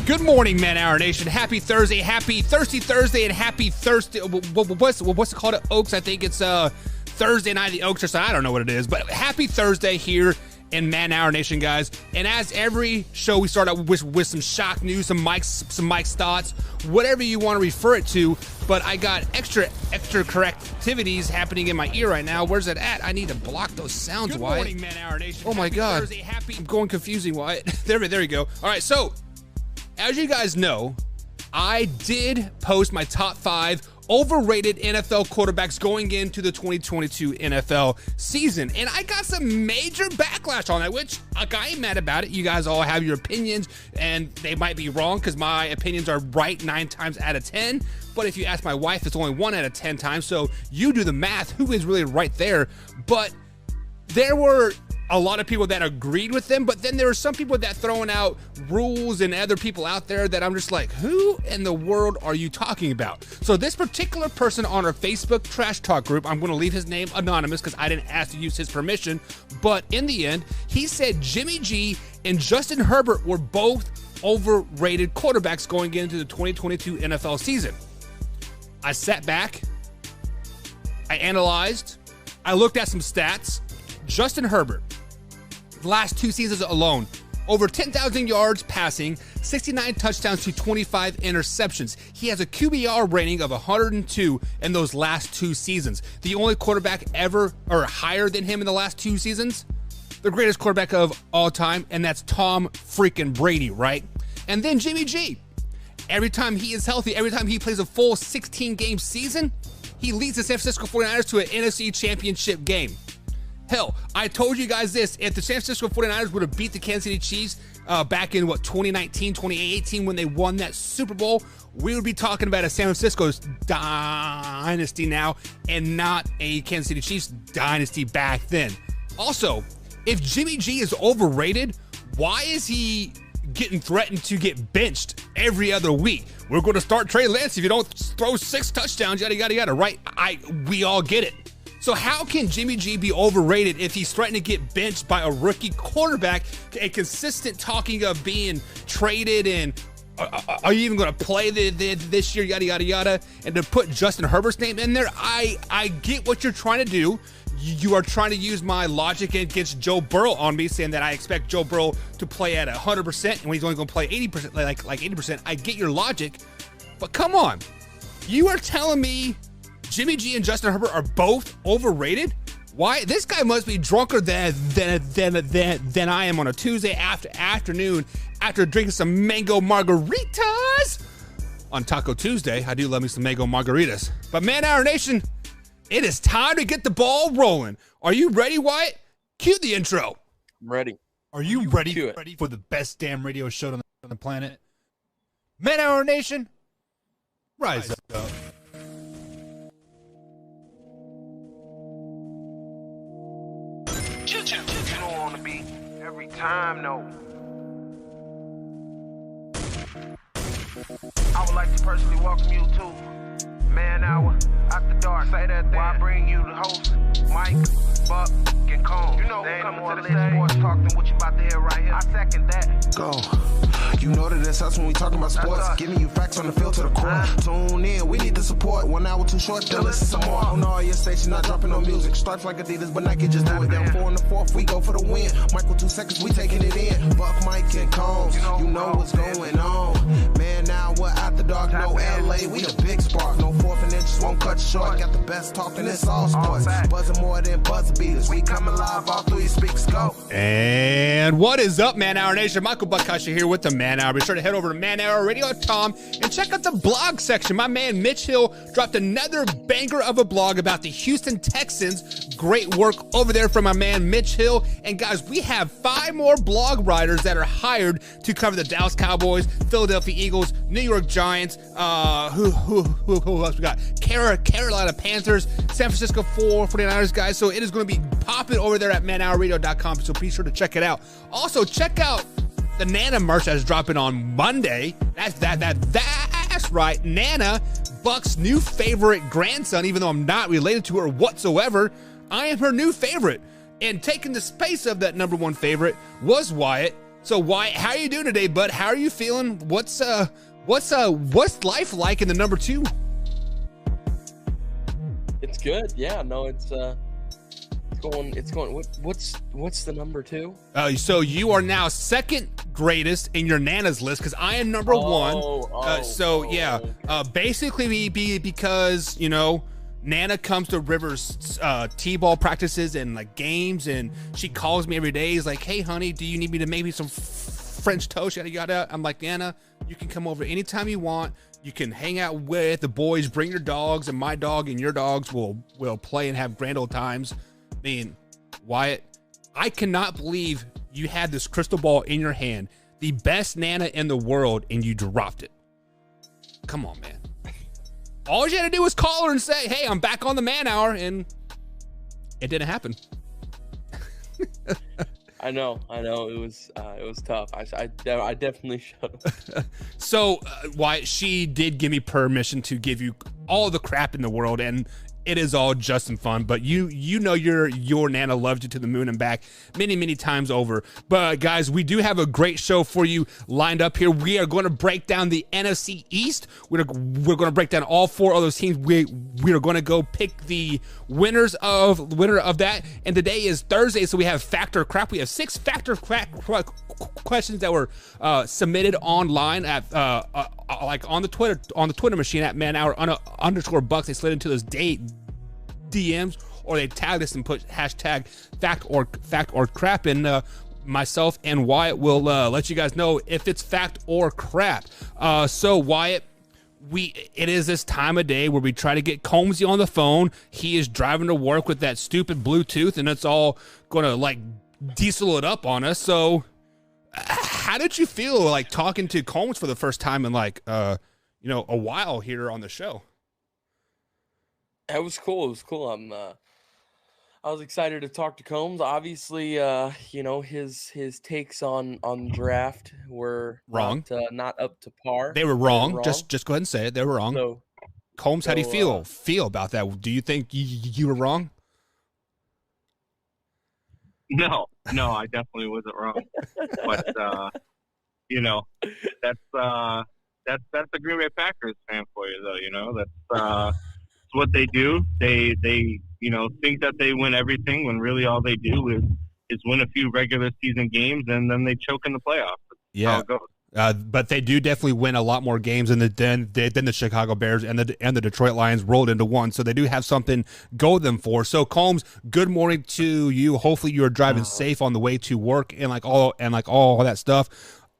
Good morning, Man Hour Nation. Happy Thursday, happy Thirsty Thursday, and happy Thursday. What's it called at Oaks? I think it's Thursday night at the Oaks or something. I don't know what it is, but happy Thursday here in Man Hour Nation, guys. And as every show, we start out with some shock news, some Mike's thoughts, whatever you want to refer it to. But I got extra correct activities happening in my ear right now. Where's it at? I need to block those sounds, Good Wyatt. Morning, Man Hour Nation. Oh my happy God. Thursday, I'm going confusing, Wyatt. there you go. All right, so as you guys know, I did post my top 5 overrated NFL quarterbacks going into the 2022 NFL season. And I got some major backlash on that, which I ain't mad about it. You guys all have your opinions, and they might be wrong because my opinions are right 9 times out of 10. But if you ask my wife, it's only 1 out of 10 times. So you do the math. Who is really right there? But there were a lot of people that agreed with them, but then there were some people that throwing out rules and other people out there that I'm just like, who in the world are you talking about? So this particular person on our Facebook trash talk group, I'm going to leave his name anonymous because I didn't ask to use his permission, but in the end, he said Jimmy G and Justin Herbert were both overrated quarterbacks going into the 2022 NFL season. I sat back, I analyzed, I looked at some stats. Justin Herbert, the last 2 seasons alone, over 10,000 yards passing, 69 touchdowns to 25 interceptions. He has a QBR rating of 102 in those last 2 seasons. The only quarterback ever or higher than him in the last 2 seasons, the greatest quarterback of all time, and that's Tom freaking Brady, right? And then Jimmy G. Every time he is healthy, every time he plays a full 16-game season, he leads the San Francisco 49ers to an NFC Championship game. Hell, I told you guys this, if the San Francisco 49ers would have beat the Kansas City Chiefs back in, 2019, 2018, when they won that Super Bowl, we would be talking about a San Francisco's dynasty now and not a Kansas City Chiefs dynasty back then. Also, if Jimmy G is overrated, why is he getting threatened to get benched every other week? We're going to start Trey Lance if you don't throw 6 touchdowns, yada, yada, yada, right? We all get it. So how can Jimmy G be overrated if he's threatening to get benched by a rookie quarterback, a consistent talking of being traded and are you even going to play this year, yada, yada, yada, and to put Justin Herbert's name in there? I get what you're trying to do. You are trying to use my logic against Joe Burrow on me, saying that I expect Joe Burrow to play at 100% and when he's only going to play 80%, like 80%. I get your logic, but come on. You are telling me Jimmy G and Justin Herbert are both overrated? Why? This guy must be drunker than I am on a Tuesday afternoon after drinking some mango margaritas on Taco Tuesday. I do love me some mango margaritas. But Man Hour Nation, it is time to get the ball rolling. Are you ready, Wyatt? Cue the intro. I'm ready. Are you ready for the best damn radio show on the planet? Man Hour Nation, rise up. You don't want to be every time, no. I would like to personally welcome you to Man Hour After Dark. Say that then. I bring you the host, Mike, Buck, and Cone. You know who coming to the stage. Sports talk than what you about to hear right here. I second that. Go. You know that it's us when we talking about sports. Giving you facts on the field to the court. Tune in, we need the support. 1 hour too short, then listen some more. On all your stations, not dropping no music. Stripes like Adidas, but Nike just do it. Down 4 in the 4th, we go for the win. Michael 2 seconds, we taking it in. Buck, Mike, and Combs, you know what's going on. Man, now we're After Dark, no LA, we the big spark. No 4th and inches won't cut you short. Got the best talking, it's all sports. Buzzing more than buzzer beaters. We coming live all through your speakers, go. And what is up, Man Hour Nation? Michael Buckasha here with the Man Hour. Be sure to head over to manhourradio.com and check out the blog section. My man Mitch Hill dropped another banger of a blog about the Houston Texans. Great work over there from my man Mitch Hill. And guys, we have 5 more blog writers that are hired to cover the Dallas Cowboys, Philadelphia Eagles, New York Giants, who else we got? Carolina Panthers, San Francisco 49ers, guys. So it is going to be popping over there at manhourradio.com. So be sure to check it out. Also, check out the Nana merch that's dropping on Monday. That's right. Nana, Buck's new favorite grandson, even though I'm not related to her whatsoever, I am her new favorite. And taking the space of that number 1 favorite was Wyatt. So how are you doing today, bud? How are you feeling? What's life like in the number 2? It's good. Yeah, no, it's going. What's the number 2? So you are now second greatest in your Nana's list because I am number 1. Basically because Nana comes to Rivers t-ball practices and like games, and she calls me every day. He's like, "Hey, honey, do you need me to make me some French toast?" Yada yada. I'm like, Nana, you can come over anytime you want. You can hang out with the boys. Bring your dogs, and my dog and your dogs will play and have grand old times. I mean, Wyatt, I cannot believe you had this crystal ball in your hand, the best Nana in the world, and you dropped it. Come on, man. All you had to do was call her and say, "Hey, I'm back on the man hour," and it didn't happen. I know. It was tough. I definitely should have. So, Wyatt, she did give me permission to give you all the crap in the world, and it is all just and fun, but your Nana loved you to the moon and back many, many times over. But guys, we do have a great show for you lined up here. We are going to break down the NFC East. We're going to break down all 4 of those teams. We are going to go pick the winner of that. And today is Thursday, so we have Fact or Crap. We have 6 Fact or Crap questions that were submitted online at like on the Twitter machine at @manhour_bucks. They slid into those DMs, or they tagged us and put hashtag fact or crap, and myself and Wyatt will let you guys know if it's fact or crap. So Wyatt, it is this time of day where we try to get Combsy on the phone. He is driving to work with that stupid Bluetooth, and it's all gonna like diesel it up on us. So how did you feel like talking to Combs for the first time in like a while here on the show? It was cool. I was excited to talk to Combs. Obviously, his takes on draft were wrong, not up to par. They were wrong. Just go ahead and say it. They were wrong. So, Combs, how do you feel about that? Do you think you were wrong? No, I definitely wasn't wrong. But that's the Green Bay Packers fan for you, though. That's what they do. They think that they win everything when really all they do is win a few regular season games, and then they choke in the playoffs. That's how it goes. But they do definitely win a lot more games than the Chicago Bears and the Detroit Lions rolled into one. So they do have something go them for. So Combs, good morning to you. Hopefully you are driving safe on the way to work and all that stuff.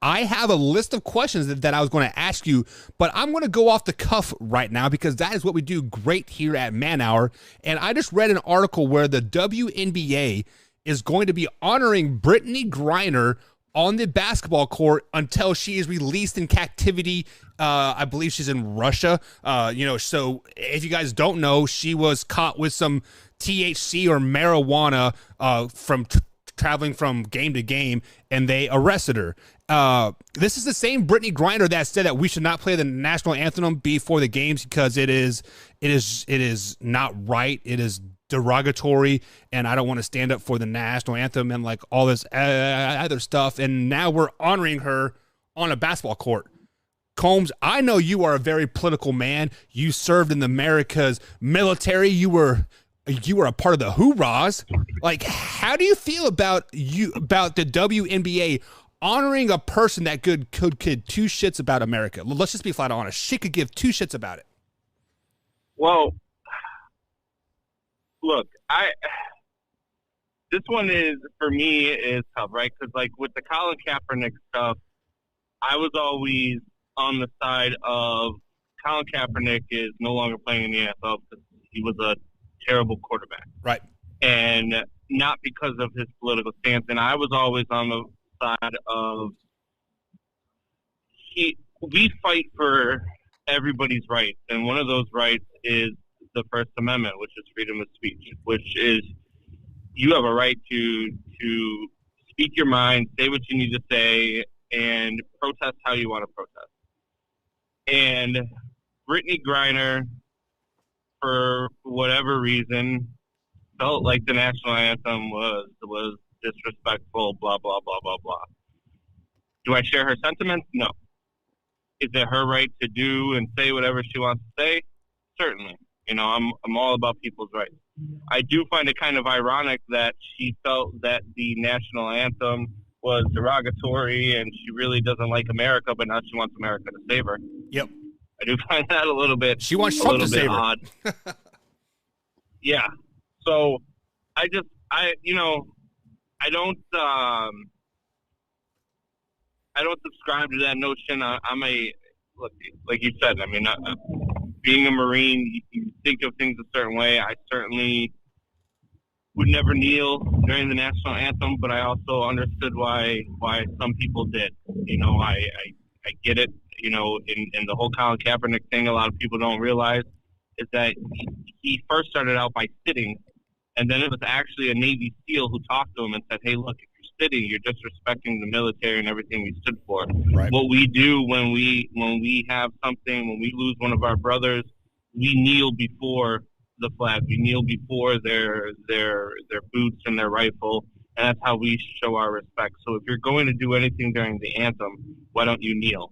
I have a list of questions that I was going to ask you, but I'm going to go off the cuff right now because that is what we do great here at Man Hour. And I just read an article where the WNBA is going to be honoring Brittany Griner on the basketball court until she is released in captivity. I believe she's in Russia. So if you guys don't know, she was caught with some THC or marijuana from traveling from game to game, and they arrested her. This is the same Brittany Griner that said that we should not play the national anthem before the games because it is not right. It is derogatory, and I don't want to stand up for the national anthem and like all this other stuff. And now we're honoring her on a basketball court. Combs, I know you are a very political man. You served in the America's military. You were a part of the hoorahs. Like, how do you feel about the WNBA honoring a person that could two shits about America? Let's just be flat honest. She could give two shits about it. Well, look, this one is, for me, is tough, right? Because, like, with the Colin Kaepernick stuff, I was always on the side of Colin Kaepernick is no longer playing in the NFL because he was a terrible quarterback. Right. And not because of his political stance. And I was always on the side of we fight for everybody's rights. And one of those rights is the First Amendment, which is freedom of speech, which is you have a right to speak your mind, say what you need to say, and protest how you want to protest. And Brittany Griner, for whatever reason, felt like the national anthem was disrespectful, blah, blah, blah, blah, blah. Do I share her sentiments? No. Is it her right to do and say whatever she wants to say? Certainly. I'm all about people's rights. I do find it kind of ironic that she felt that the national anthem was derogatory and she really doesn't like America, but now she wants America to save her. Yep. I do find that a little bit. She wants Trump to save her. Odd. Yeah. So I don't. I don't subscribe to that notion. Look, like you said. I mean, being a Marine, you think of things a certain way. I certainly would never kneel during the national anthem, but I also understood why some people did. I get it. In the whole Colin Kaepernick thing, a lot of people don't realize is that he first started out by sitting, and then it was actually a Navy SEAL who talked to him and said, "Hey, look, if you're sitting, you're disrespecting the military and everything we stood for." Right. What we do when we have something, when we lose one of our brothers, we kneel before the flag. We kneel before their boots and their rifle, and that's how we show our respect. So if you're going to do anything during the anthem, why don't you kneel?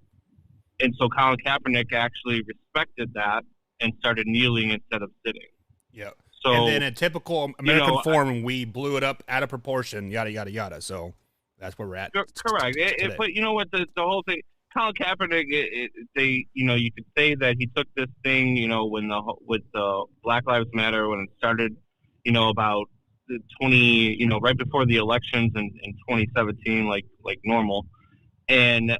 And so Colin Kaepernick actually respected that and started kneeling instead of sitting. Yeah. So, and then in typical American form, we blew it up out of proportion, yada, yada, yada. So that's where we're at. Correct. But you know what? The whole thing, Colin Kaepernick, you could say that he took this thing, with the Black Lives Matter, when it started, about the right before the elections in 2017, like normal. And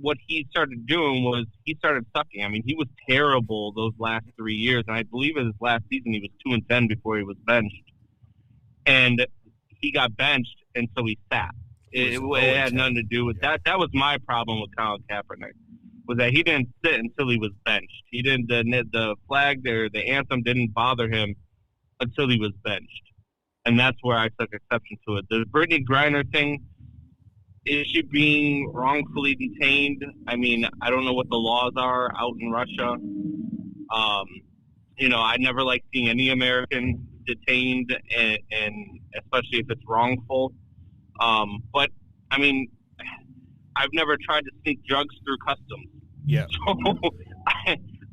what he started doing was he started sucking. I mean, he was terrible those last 3 years, and I believe in his last season he was 2-10 before he was benched. And he got benched, and so he sat. It had nothing to do with that. That was my problem with Colin Kaepernick, was that he didn't sit until he was benched. He didn't. The flag there, the anthem didn't bother him until he was benched, and that's where I took exception to it. The Brittany Griner thing. Is she being wrongfully detained? I mean, I don't know what the laws are out in Russia. I never like seeing any American detained, and especially if it's wrongful. But, I mean, I've never tried to sneak drugs through customs. Yeah. So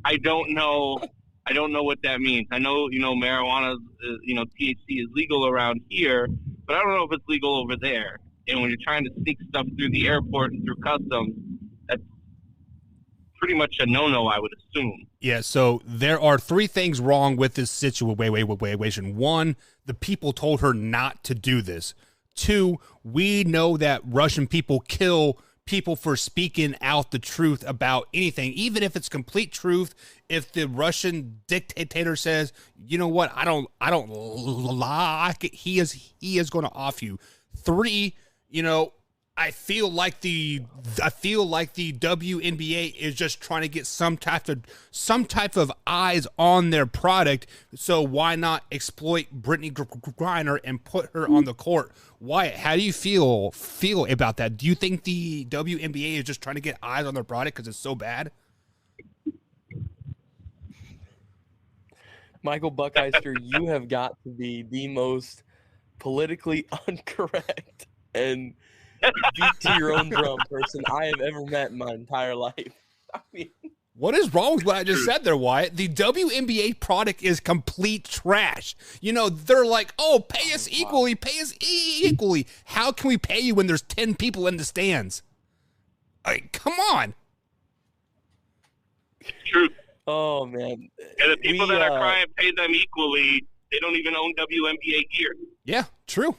I don't know. I don't know what that means. I know, marijuana, THC is legal around here, but I don't know if it's legal over there. And when you're trying to sneak stuff through the airport and through customs, that's pretty much a no-no, I would assume. Yeah, so there are 3 things wrong with this situation. 1, the people told her not to do this. 2, we know that Russian people kill people for speaking out the truth about anything, even if it's complete truth. If the Russian dictator says, you know what, I don't like it, he is going to off you. 3, I feel like the WNBA is just trying to get some type of eyes on their product. So why not exploit Brittany Griner and put her on the court? Wyatt, how do you feel about that? Do you think the WNBA is just trying to get eyes on their product because it's so bad? Michael Buckeister, you have got to be the most politically incorrect and beat to your own drum person I have ever met in my entire life. I mean, what is wrong with what I just said there, Wyatt? The WNBA product is complete trash. They're like, oh, pay us equally. How can we pay you when there's 10 people in the stands? Come on. True. Oh, man. And the people that are crying pay them equally, they don't even own WNBA gear. Yeah, true.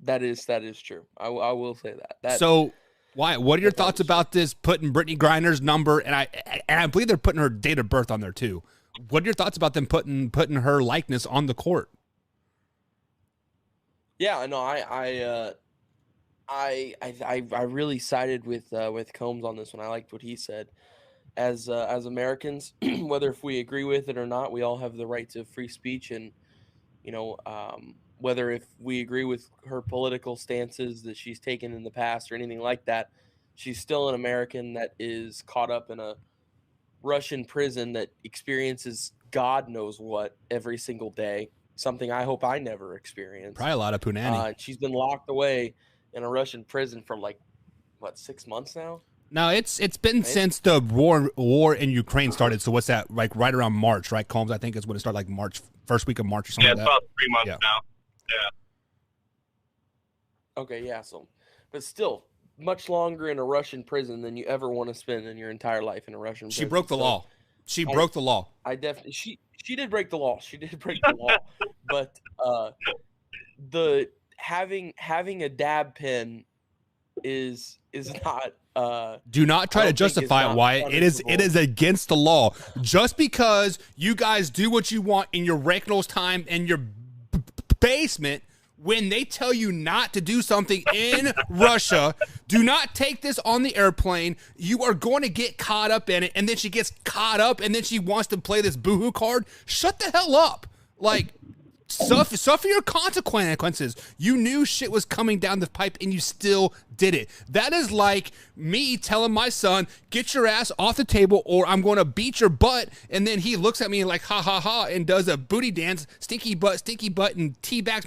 That is true. I will say that. So, Wyatt, what are your thoughts about this, putting Brittany Griner's number, and I believe they're putting her date of birth on there too. What are your thoughts about them putting her likeness on the court? Yeah, no, I really sided with Combs on this one. I liked what he said. As Americans, whether if we agree with it or not, we all have the right to free speech, and whether if we agree with her political stances that she's taken in the past or anything like that, she's still an American that is caught up in a Russian prison that experiences God knows what every single day, something I hope I never experience. Probably a lot of punani. She's been locked away in a Russian prison for like what 6 months now. No, it's been since the war in Ukraine started. So what's that? Like right around March, right? Combs, I think is when it started, like March, first week of March or something like that. Yeah, it's about 3 months now. Yeah. Okay, yeah. So, but still, much longer in a Russian prison than you ever want to spend in your entire life in a Russian prison. She broke the law. She broke the law. I definitely she did break the law. She did break the law. But the having a dab pen is not. Do not try to justify it, Wyatt. It is against the law. Just because you guys do what you want in your Reynolds time in your basement, when they tell you not to do something in Russia, do not take this on the airplane. You are going to get caught up in it, and then she gets caught up, and then she wants to play this boohoo card. Shut the hell up. Like, suffer your consequences. You knew shit was coming down the pipe, and you still did it. That is like me telling my son, get your ass off the table or I'm going to beat your butt. And then he looks at me like, ha, ha, ha, and does a booty dance, stinky butt, and teabags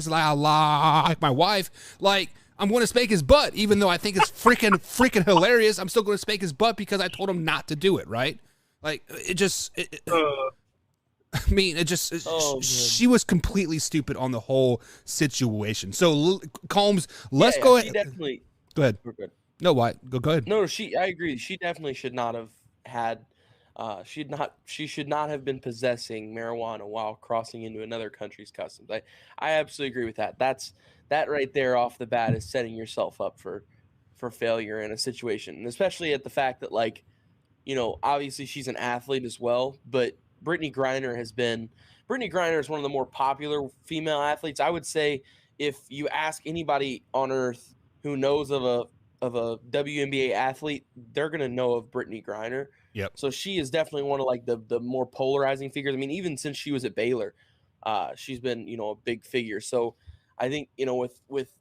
like my wife. Like, I'm going to spank his butt, even though I think it's freaking hilarious. I'm still going to spank his butt because I told him not to do it, right? Like, she was completely stupid on the whole situation. So, Combs, let's go ahead. Definitely. Go ahead. We're good. No, what? Go ahead. No, I agree. She definitely should not have had. She should not have been possessing marijuana while crossing into another country's customs. I absolutely agree with that. That right there off the bat is setting yourself up for failure in a situation, and especially at the fact that, like, you know, obviously she's an athlete as well, but Brittany Griner is one of the more popular female athletes. I would say if you ask anybody on earth who knows of a WNBA athlete, they're going to know of Brittany Griner. Yep. So she is definitely one of like the more polarizing figures. I mean, even since she was at Baylor, she's been, you know, a big figure. So I think, you know, with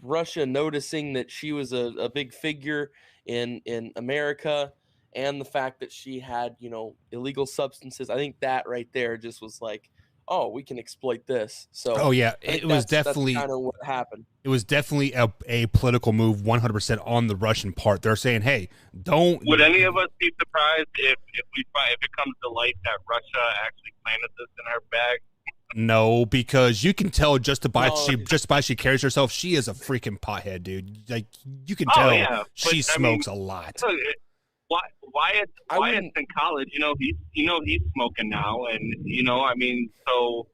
Russia noticing that she was a big figure in America, and the fact that she had, you know, illegal substances, I think that right there just was like, oh, we can exploit this. So, oh yeah, it was definitely kind of what happened. It was definitely a political move, 100% on the Russian part. They're saying, hey, don't. Would any of us be surprised if it comes to light that Russia actually planted this in her bag? No, because you can tell just by she carries herself, she is a freaking pothead, dude. Like, you can tell she smokes a lot. Look, Wyatt's in college, you know, he's smoking now, and you know, I mean, so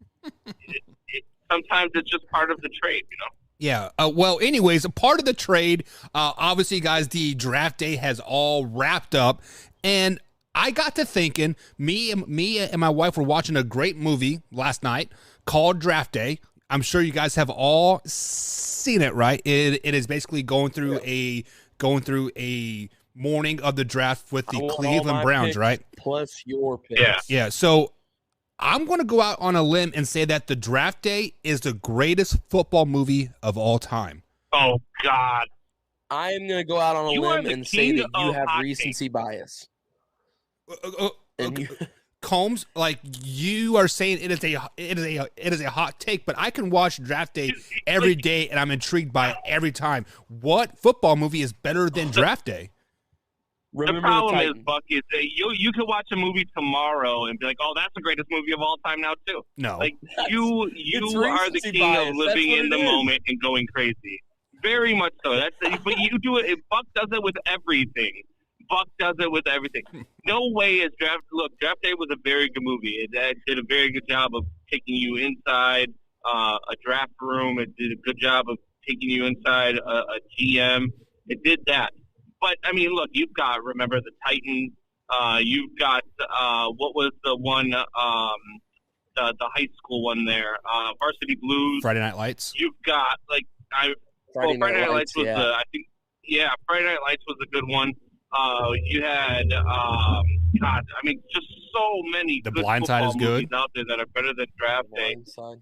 sometimes it's just part of the trade, you know. Yeah. Well, anyways, a part of the trade, obviously, guys, the draft day has all wrapped up, and I got to thinking, me and my wife were watching a great movie last night called Draft Day. I'm sure you guys have all seen it, right? It is basically going through a morning of the draft with the Cleveland Browns, right? Plus your picks. Yeah. So I'm going to go out on a limb and say that the Draft Day is the greatest football movie of all time. Oh, God. I'm going to go out on a limb and say that you have recency bias. Combs, like, you are saying it is a hot take, but I can watch Draft Day every day and I'm intrigued by it every time. What football movie is better than Draft Day? The problem is, Buck, is that you could watch a movie tomorrow and be like, "Oh, that's the greatest movie of all time now, too." No, like you are the king of living in the moment and going crazy. Very much so. But you do it. Buck does it with everything. Buck does it with everything. No way is Draft. Look, Draft Day was a very good movie. It did a very good job of taking you inside a draft room. It did a good job of taking you inside a GM. It did that. But, I mean, look, you've got, remember, the Titans. You've got, what was the one, the high school one there, Varsity Blues. Friday Night Lights. You've got, like, Friday Night Lights was Friday Night Lights was a good one. You had, God, I mean, just so many The good Blind Side is good out there that are better than Draft Day. Blindside.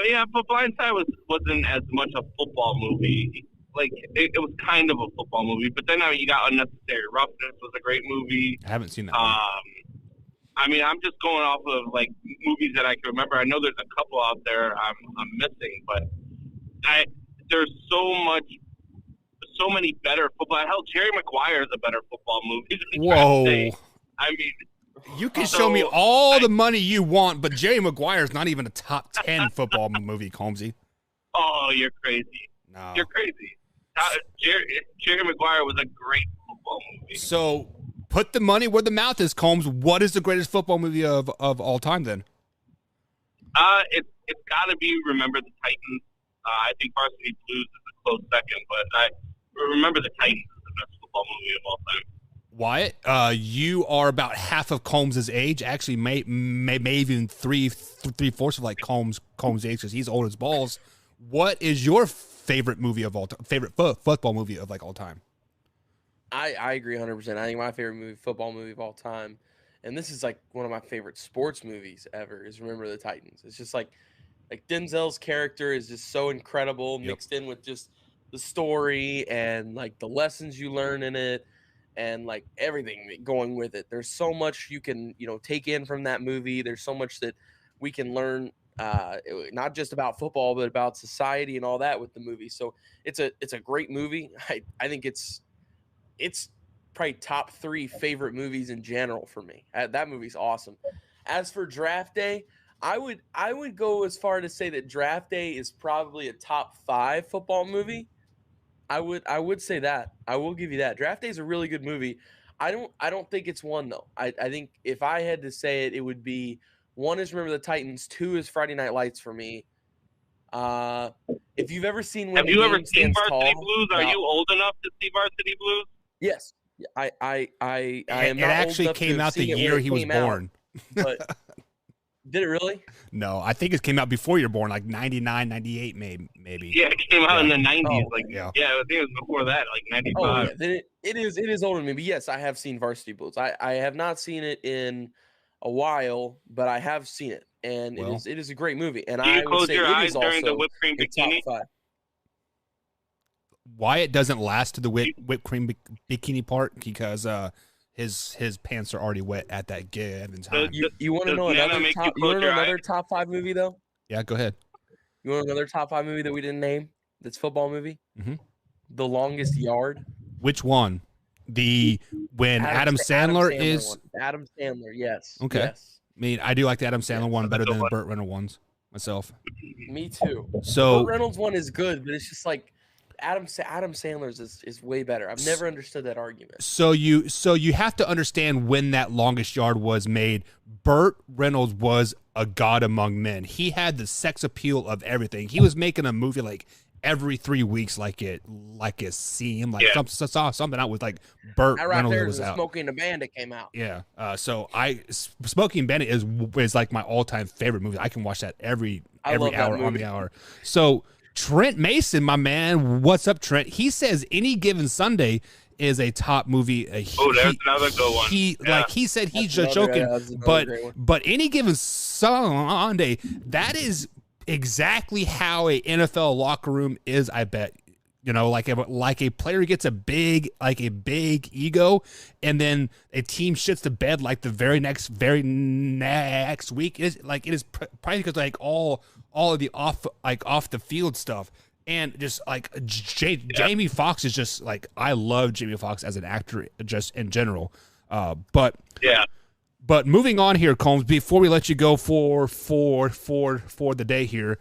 Yeah, but Blind Side wasn't as much a football movie. Like, it was kind of a football movie, but then you got Unnecessary Roughness was a great movie. I haven't seen that. I mean, I'm just going off of like movies that I can remember. I know there's a couple out there I'm missing, but there's so many better football. Hell, Jerry Maguire is a better football movie than Whoa. Draft Day. I mean, You can show me all the money you want, but Jerry Maguire's not even a top 10 football movie, Combsy. oh, you're crazy. No. You're crazy. Jerry Maguire was a great football movie. So put the money where the mouth is, Combs. What is the greatest football movie of all time then? It's got to be Remember the Titans. I think Varsity Blues is a close second, but Remember the Titans is the best football movie of all time. Wyatt, you are about half of Combs' age. Actually, may even three-fourths of like Combs' age because he's old as balls. What is your favorite movie of all time? Favorite football movie of like all time? I agree 100%. I think my favorite football movie of all time, and this is like one of my favorite sports movies ever, is Remember the Titans. It's just like Denzel's character is just so incredible, mixed in with just the story and like the lessons you learn in it and like everything going with it. There's so much you can, take in from that movie. There's so much that we can learn, not just about football, but about society and all that with the movie. So it's a great movie. I think it's probably top 3 favorite movies in general for me. That movie's awesome. As for Draft Day, I would go as far to say that Draft Day is probably a top 5 football movie. I would say that. I will give you that. Draft Day is a really good movie. I don't think it's one though. I think if I had to say it, it would be 1 is Remember the Titans, 2 is Friday Night Lights for me. If you've ever seen When Have the you ever Game seen Stands Varsity Tall, Blues? Are you old enough to see Varsity Blues? Yes. I am It not actually old enough to came have out the seen it when year it he was came out, born. but did it really? No, I think it came out before you're born, like 99, 98 maybe. Yeah, it came out in the 90s. Oh, I think it was before that, like 95. Oh yeah, then it is older than me. But yes, I have seen Varsity Blues. I have not seen it in a while, but I have seen it, and it is a great movie. And Do you I would close say your it eyes is during the also whipped cream a top bikini? 5. Wyatt doesn't last to the whipped cream bikini part because his pants are already wet at that given time. You want to know another top 5 movie though? Yeah, go ahead. You want another top 5 movie that we didn't name? That's football movie. Mm-hmm. The Longest Yard. Which one? Adam Sandler is one. Adam Sandler. Yes. okay. Yes. I mean, I do like the Adam Sandler one better than the Burt Reynolds ones myself. Me too. So Burt Reynolds one is good, but it's just like Adam Sandler's is way better. I've never understood that argument. So you have to understand when that Longest Yard was made. Burt Reynolds was a god among men. He had the sex appeal of everything. He was making a movie like every 3 weeks, like it seemed like something out with like Burt Reynolds there was out. Smokey and the Bandit came out. Yeah. So Smokey and Bandit is like my all time favorite movie. I can watch that every hour on the hour. So Trent Mason, my man, what's up, Trent? He says Any Given Sunday is a top movie. There's another good one. He said he's just joking, but Any Given Sunday, that is exactly how a NFL locker room is. I bet like a player gets a big ego, and then a team shits the bed like the very next week. It is probably because like all of the off the field stuff. And just like Jamie Foxx is just like, I love Jamie Foxx as an actor just in general. But moving on here, Combs, before we let you go for the day here,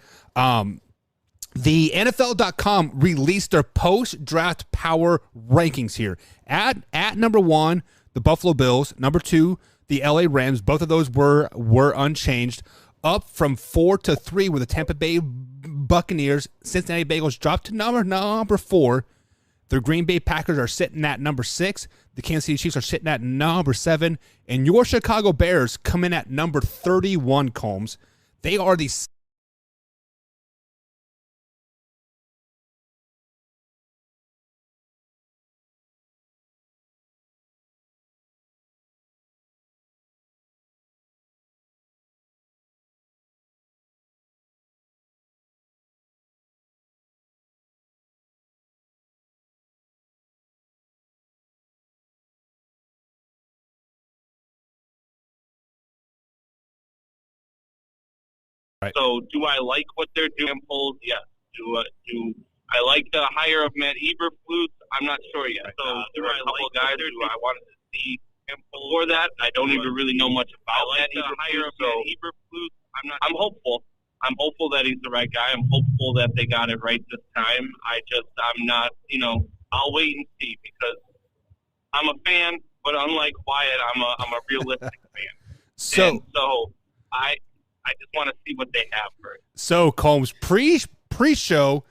the NFL.com released their post-draft power rankings here. At number 1, the Buffalo Bills. Number 2, the LA Rams. Both of those were unchanged. Up from 4 to 3 with the Tampa Bay Buccaneers. Cincinnati Bengals dropped to number 4. The Green Bay Packers are sitting at number 6. The Kansas City Chiefs are sitting at number 7. And your Chicago Bears come in at number 31, Combs. They are the So do I like what they're doing? Polls, yes. Do I like the hire of Matt Eberflus. I'm not sure yet. So there are a couple of guys who I wanted to see before that. I don't even really know much about Matt Eberflus. I'm hopeful. I'm hopeful that he's the right guy. I'm hopeful that they got it right this time. I'm not, I'll wait and see because I'm a fan, but unlike Wyatt, I'm a realistic fan. So I just want to see what they have first. So Combs, pre-show,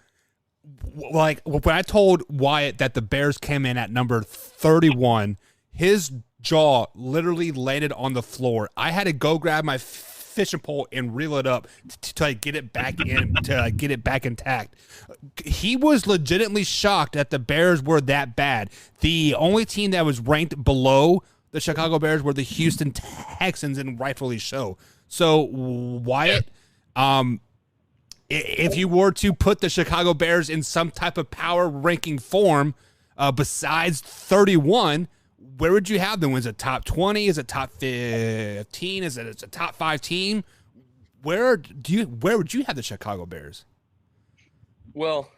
like when I told Wyatt that the Bears came in at number 31, his jaw literally landed on the floor. I had to go grab my fishing pole and reel it up to like, get it back in, to get it back intact. He was legitimately shocked that the Bears were that bad. The only team that was ranked below the Chicago Bears were the Houston Texans, and rightfully so. So Wyatt, if you were to put the Chicago Bears in some type of power ranking form, besides 31, where would you have them? Is it top 20? Is it top 15? Is it a top 5 team? Where would you have the Chicago Bears? Well,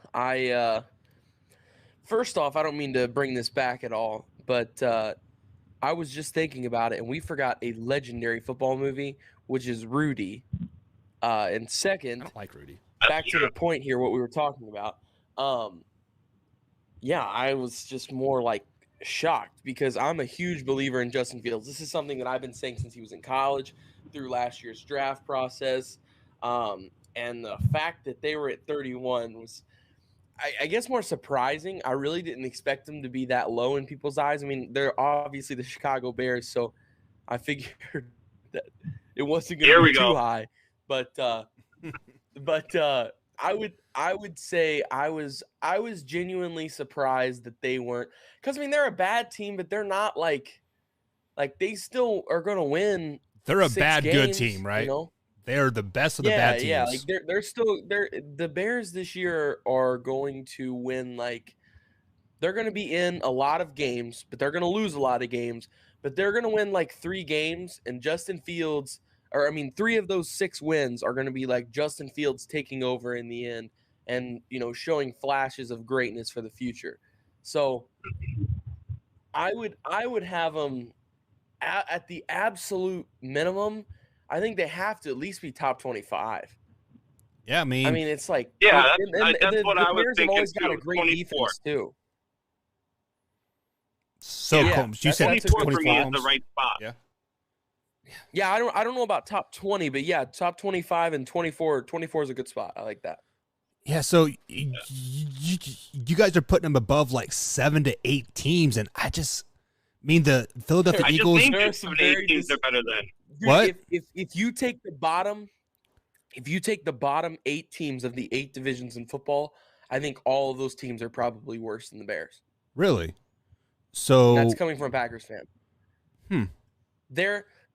first off, I don't mean to bring this back at all, but I was just thinking about it, and we forgot a legendary football movie, which is Rudy. And second, I don't like Rudy. Back to the point here, what we were talking about. Yeah, I was just more like shocked because I'm a huge believer in Justin Fields. This is something that I've been saying since he was in college, through last year's draft process. And the fact that they were at 31 was, I guess, more surprising. I really didn't expect them to be that low in people's eyes. I mean, they're obviously the Chicago Bears, so I figured that it wasn't going to be too high. But I would say I was genuinely surprised that they weren't, because I mean they're a bad team, but they're not like they still are going to win. They're a 6 bad games, good team, right? They're the best of the bad teams. Yeah, like the Bears this year are going to win. Like they're going to be in a lot of games, but they're going to lose a lot of games. But they're going to win like 3 games, and Justin Fields. Or, I mean, 3 of those 6 wins are going to be like Justin Fields taking over in the end and, showing flashes of greatness for the future. So I would have them at the absolute minimum. I think they have to at least be top 25. Yeah, I mean, it's like – yeah, that's what I was Bears thinking, have always got a great 24. defense, too. So, yeah, Combs, you said 24 for me is the right spot. Yeah. Yeah, I don't know about top 20, but yeah, top 25 and 24 is a good spot. I like that. Yeah, so you guys are putting them above like 7 to 8 teams, and I just mean the Philadelphia Eagles. I just think 7 to 8 teams are better than what? If you take the bottom 8 teams of the 8 divisions in football, I think all of those teams are probably worse than the Bears. Really? So that's coming from a Packers fan.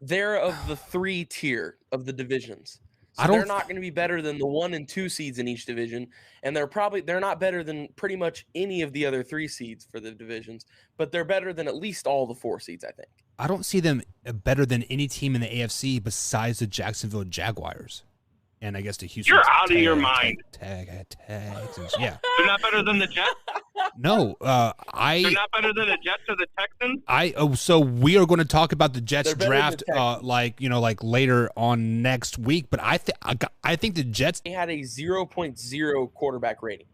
They're of the 3 tier of the divisions. So they're not going to be better than the 1 and 2 seeds in each division, and they're not better than pretty much any of the other 3 seeds for the divisions, but they're better than at least all the 4 seeds, I think. I don't see them better than any team in the AFC besides the Jacksonville Jaguars. And I guess the Houston. You're out of your mind. Texans. Yeah. They're not better than the Jets? No. They're not better than the Jets or the Texans? So we are going to talk about the Jets draft like later on next week, but I think the Jets. They had a 0.0 quarterback rating.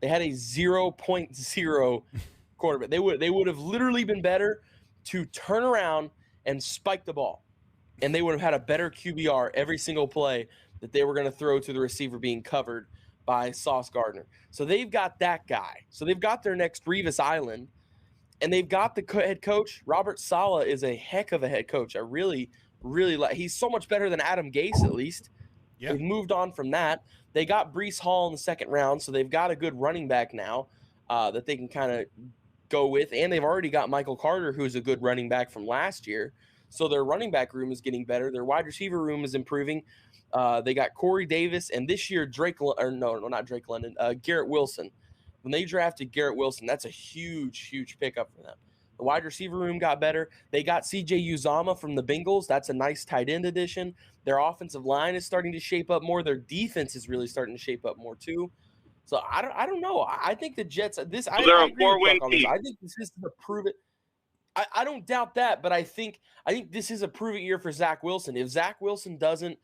They had a 0.0 quarterback. They would have literally been better to turn around and spike the ball. And they would have had a better QBR every single play that they were going to throw to the receiver being covered by Sauce Gardner. So they've got that guy. So they've got their next Revis Island, and they've got the head coach. Robert Saleh is a heck of a head coach. I really, really like. He's so much better than Adam Gase, at least. Yeah. They've moved on from that. They got Breece Hall in the 2nd round, so they've got a good running back now that they can kind of go with. And they've already got Michael Carter, who's a good running back from last year. So their running back room is getting better. Their wide receiver room is improving. They got Corey Davis, and this year Garrett Wilson. When they drafted Garrett Wilson, that's a huge, huge pickup for them. The wide receiver room got better. They got CJ Uzomah from the Bengals. That's a nice tight end addition. Their offensive line is starting to shape up more. Their defense is really starting to shape up more too. So I don't know. I think the Jets. They're a 4-win team. I think this is to prove it. I don't doubt that, but I think this is a prove it year for Zach Wilson. If Zach Wilson doesn't,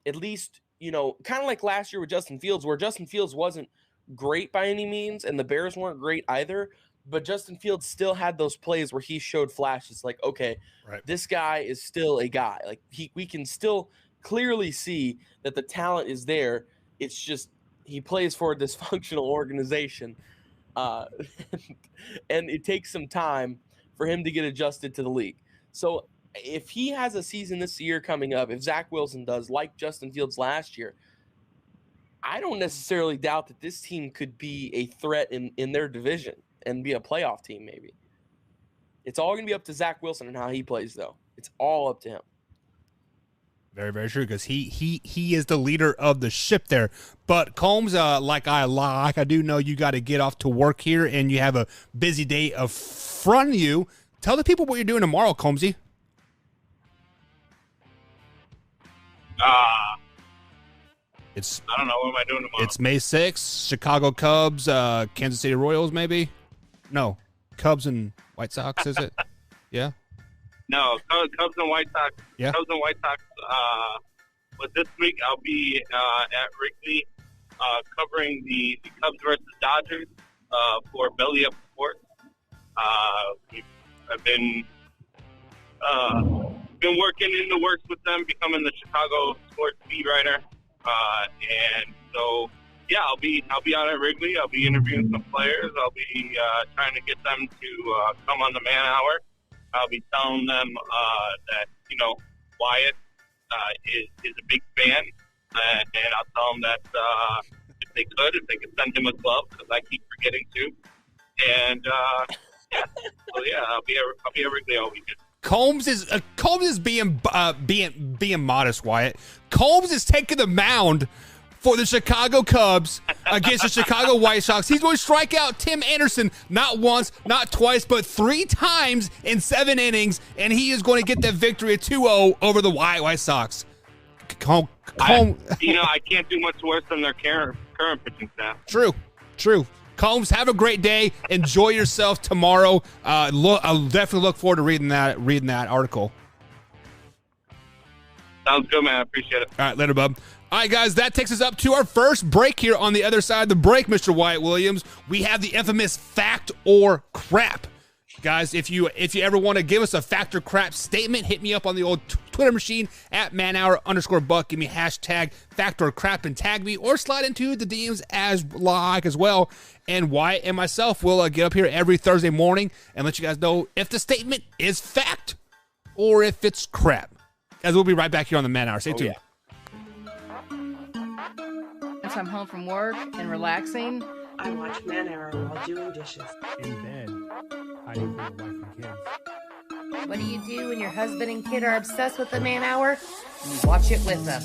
at least, kind of like last year with Justin Fields, where Justin Fields wasn't great by any means, and the Bears weren't great either, but Justin Fields still had those plays where he showed flashes. Like, okay, This guy is still a guy. Like we can still clearly see that the talent is there. It's just he plays for a dysfunctional organization, and it takes some time for him to get adjusted to the league. So if he has a season this year coming up, if Zach Wilson does, like Justin Fields last year, I don't necessarily doubt that this team could be a threat in their division and be a playoff team maybe. It's all going to be up to Zach Wilson and how he plays, though. It's all up to him. Very, very true, because he is the leader of the ship there. But Combs, like I do know you got to get off to work here, and you have a busy day in front of you. Tell the people what you're doing tomorrow, Combsy. I don't know. What am I doing tomorrow? It's May 6th. Chicago Cubs, Kansas City Royals, maybe? No. Cubs and White Sox, is it? Yeah? No, Cubs and White Sox. Yeah. Cubs and White Sox. But this week I'll be at Wrigley covering the Cubs versus Dodgers for Belly Up Sports. I've been working in the works with them, becoming the Chicago sports beat writer, and so yeah, I'll be out at Wrigley. I'll be interviewing some players. I'll be trying to get them to come on the Man Hour. I'll be telling them that Wyatt is a big fan, and I'll tell them that if they could send him a glove, because I keep forgetting to. And yeah, so yeah, I'll be at Wrigley all weekend. Combs is being modest, Wyatt. Combs is taking the mound for the Chicago Cubs against the Chicago White Sox. He's going to strike out Tim Anderson not once, not twice, but 3 times in 7 innings, and he is going to get that victory at 2-0 over the White Sox. I can't do much worse than their current pitching staff. True. Combs, have a great day. Enjoy yourself tomorrow. I'll definitely look forward to reading that article. Sounds good, man. I appreciate it. All right, later, bub. All right, guys, that takes us up to our first break here. On the other side of the break, Mr. Wyatt Williams, we have the infamous fact or crap. Guys, if you ever want to give us a fact or crap statement, hit me up on the old Twitter machine at manhour_buck. Give me hashtag fact or crap and tag me, or slide into the DMs as well. And Wyatt and myself will get up here every Thursday morning and let you guys know if the statement is fact or if it's crap. Guys, we'll be right back here on the Man Hour. Stay tuned. Yeah. Once I'm home from work and relaxing, I watch Man Hour while doing dishes. In bed, hiding from your wife and kids. what do you do when your husband and kid are obsessed with the Man Hour? You watch it with them.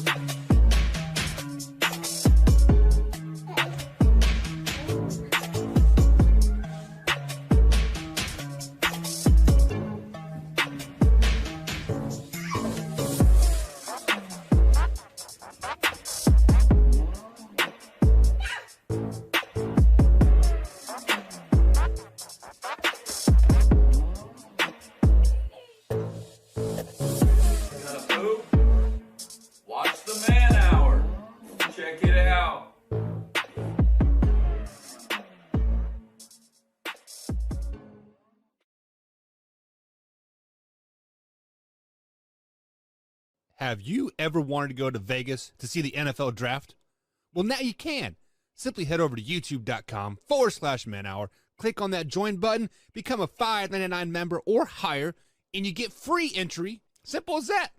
Have you ever wanted to go to Vegas to see the NFL draft? Well, now you can. Simply head over to youtube.com/manhour, click on that join button, become a $5.99 member or higher, and you get free entry. Simple as that.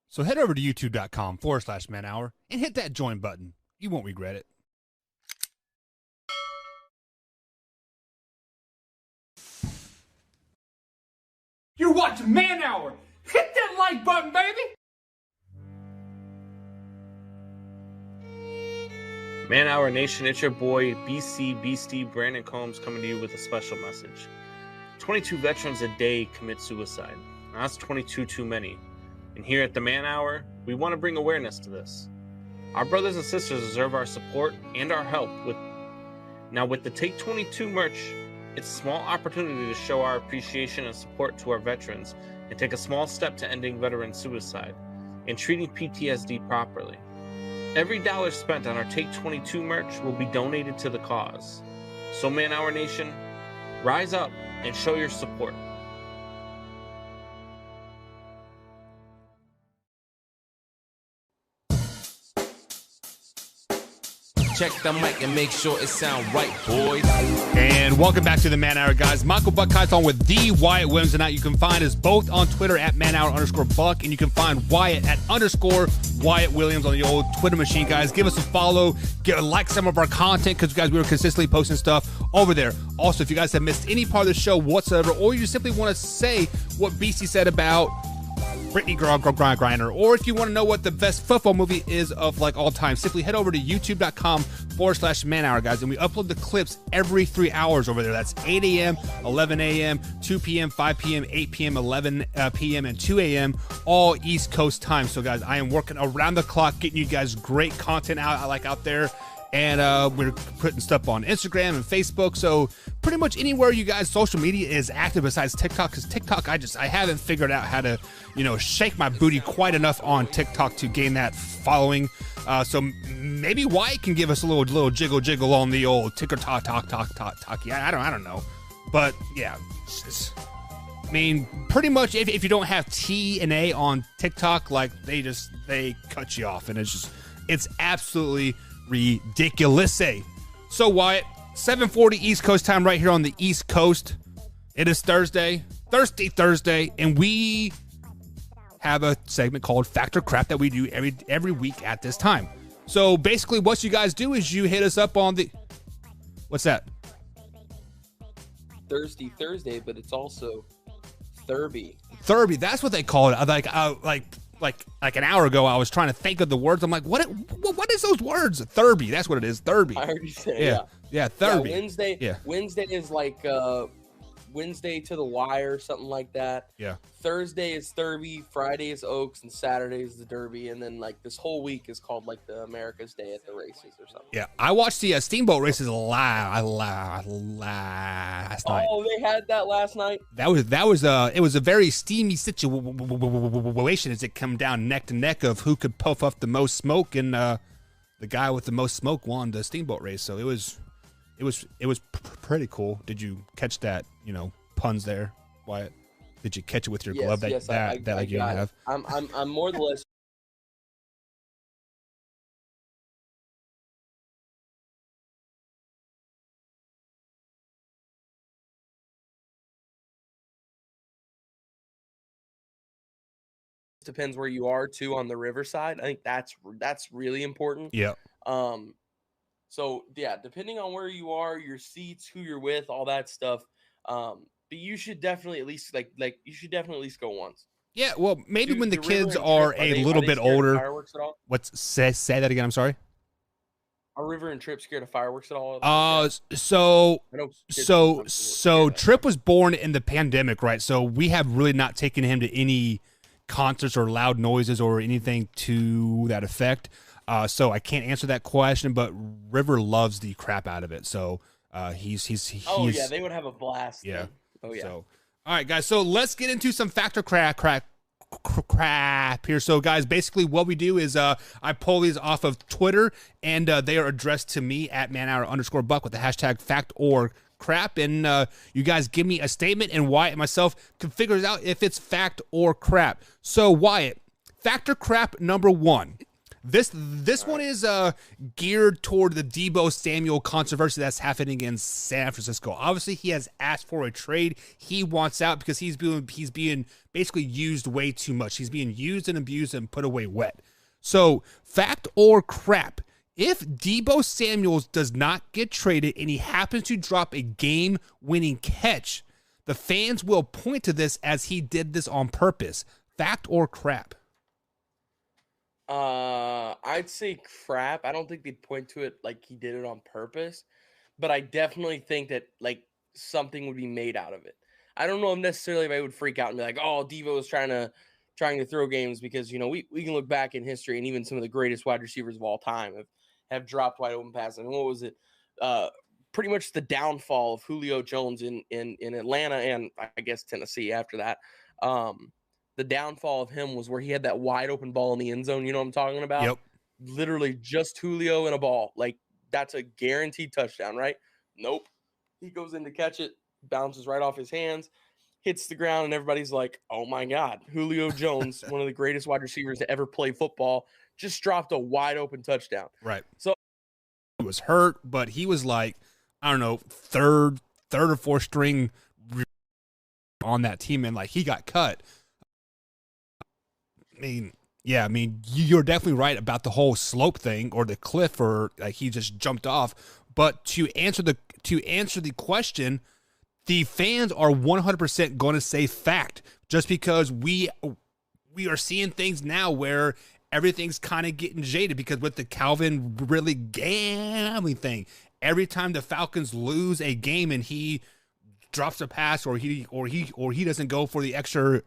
So head over to youtube.com/manhour and hit that join button. You won't regret it. You're watching Man Hour. Hit that like button, baby. Man Hour Nation, it's your boy BC Beastie Brandon Combs coming to you with a special message. 22 veterans a day commit suicide. Now, that's 22 too many. And here at the Man Hour, we want to bring awareness to this. Our brothers and sisters deserve our support and our help with Now, with the Take 22 merch, it's a small opportunity to show our appreciation and support to our veterans and take a small step to ending veteran suicide and treating PTSD properly. Every dollar spent on our Take 22 merch will be donated to the cause. So, Man Hour Nation, rise up and show your support. Check the mic and make sure it sound right, boys. And welcome back to the Man Hour, guys. Michael Buckheit's on with the Wyatt Williams tonight. You can find us both on Twitter at manhour_Buck, and you can find Wyatt at _Wyatt Williams on the old Twitter machine, guys. Give us a follow, like some of our content, because guys, we were consistently posting stuff over there. Also, if you guys have missed any part of the show whatsoever, or you simply want to say what BC said about Brittany Griner, or if you want to know what the best football movie is of like all time, simply head over to youtube.com/Man Hour, guys, and we upload the clips every 3 hours over there. That's 8 a.m., 11 a.m., 2 p.m., 5 p.m., 8 p.m., 11 p.m., and 2 a.m., all East Coast time. So, guys, I am working around the clock getting you guys great content out there. And we're putting stuff on Instagram and Facebook. So pretty much anywhere you guys social media is active besides TikTok, because TikTok, I haven't figured out how to, shake my booty quite enough on TikTok to gain that following. So maybe Wyatt can give us a little jiggle on the old TikTok. Yeah, I don't know. But yeah, pretty much if you don't have T and A on TikTok, like they cut you off, and it's absolutely ridiculous. So Wyatt, 7:40 East Coast time right here on the East Coast. It is Thursday, and we have a segment called Fact or Crap that we do every week at this time. So basically what you guys do is you hit us up on the... What's that? Thursday, but it's also Thurby. That's what they call it. Like an hour ago, I was trying to think of the words. I'm like, what is those words? Thurby. That's what it is. Thurby. I already said yeah. Thurby. Wednesday is like Wednesday to the wire, something like that. Yeah. Thursday is Thurby, Friday is Oaks, and Saturday is the Derby, and then like this whole week is called like the America's Day at the races or something. Yeah, I watched the Steamboat races last night. Oh, they had that last night. It was a very steamy situation as it come down neck to neck of who could puff up the most smoke, and the guy with the most smoke won the Steamboat race. So it was pretty cool. Did you catch that? Puns there, Wyatt. Did you catch it with your glove that you have? I'm more or less. Depends where you are too on the riverside. I think that's really important. Yeah. So yeah, depending on where you are, your seats, who you're with, all that stuff. But you should definitely at least go once. Yeah, well, maybe when the kids are a little bit older. Fireworks at all? Say that again. I'm sorry. Are River and Trip scared of fireworks at all? So Trip was born in the pandemic, right? So we have really not taken him to any concerts or loud noises or anything to that effect. So I can't answer that question, but River loves the crap out of it. So he's yeah, they would have a blast. Yeah. Then. Oh yeah. So, all right, guys. So let's get into some factor crap here. So, guys, basically what we do is I pull these off of Twitter, and they are addressed to me at manhour_Buck with the hashtag fact or crap. And you guys give me a statement, and Wyatt and myself can figure out if it's fact or crap. So, Wyatt, fact or crap number 1. This one is geared toward the Deebo Samuel controversy that's happening in San Francisco. Obviously, he has asked for a trade. He wants out because he's being basically used way too much. He's being used and abused and put away wet. So, fact or crap? If Deebo Samuels does not get traded and he happens to drop a game-winning catch, the fans will point to this as he did this on purpose. Fact or crap? I'd say crap. I don't think they'd point to it like he did it on purpose, but I definitely think that like something would be made out of it. I don't know necessarily if I would freak out and be like, "Oh, Deebo was trying to throw games," because we can look back in history and even some of the greatest wide receivers of all time have dropped wide open passes. And what was it? pretty much the downfall of Julio Jones in Atlanta and I guess Tennessee after that. The downfall of him was where he had that wide open ball in the end zone. You know what I'm talking about? Yep. Literally just Julio and a ball. Like, that's a guaranteed touchdown, right? Nope. He goes in to catch it, bounces right off his hands, hits the ground, and everybody's like, oh my God, Julio Jones, one of the greatest wide receivers to ever play football, just dropped a wide open touchdown. Right. So he was hurt, but he was like, I don't know, third or fourth string on that team, and like he got cut. I mean, you're definitely right about the whole slope thing or the cliff, or like he just jumped off. But to answer the question, the fans are 100% going to say fact, just because we are seeing things now where everything's kind of getting jaded, because with the Calvin Ridley gambling thing, every time the Falcons lose a game and he drops a pass or he doesn't go for the extra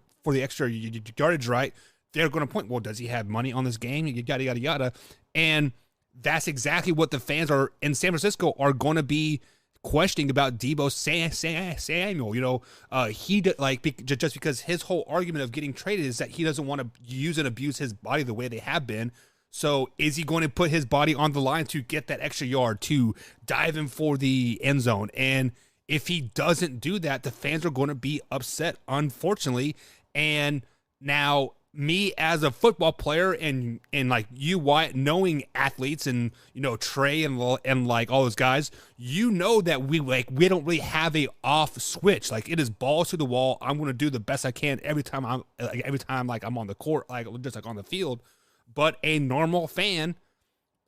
yardage, right, they're going to point, well, does he have money on this game? Yada, yada, yada. And that's exactly what the fans are in San Francisco are going to be questioning about Deebo Samuel. You know, just because his whole argument of getting traded is that he doesn't want to use and abuse his body the way they have been. So is he going to put his body on the line to get that extra yard, to dive in for the end zone? And if he doesn't do that, the fans are going to be upset, unfortunately. And now, me as a football player and like you, Wyatt, knowing athletes and, you know, Trey and like all those guys, you know that we don't really have a off switch. Like, it is balls to the wall. I'm going to do the best I can every time I'm on the court, like just like on the field. But a normal fan,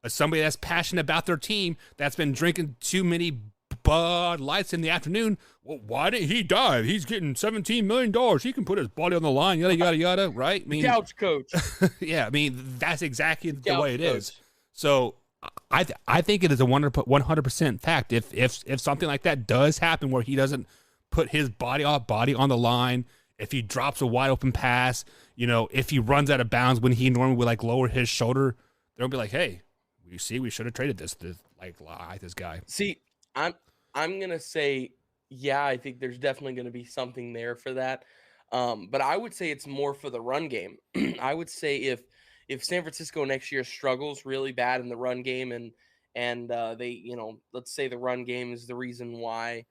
somebody that's passionate about their team, that's been drinking too many Bud Lights in the afternoon, well, why didn't he dive? He's getting $17 million. He can put his body on the line, yada, yada, yada, right? I mean, couch coach. Yeah, I mean, that's exactly the way it is. So I think it is a 100% fact. If something like that does happen where he doesn't put his body on the line, if he drops a wide open pass, you know, if he runs out of bounds when he normally would like lower his shoulder, they'll be like, hey, you see, we should have traded this guy. See, I'm gonna say, yeah, I think there's definitely gonna be something there for that. But I would say it's more for the run game. I would say if San Francisco next year struggles really bad in the run game and they, you know, let's say the run game is the reason why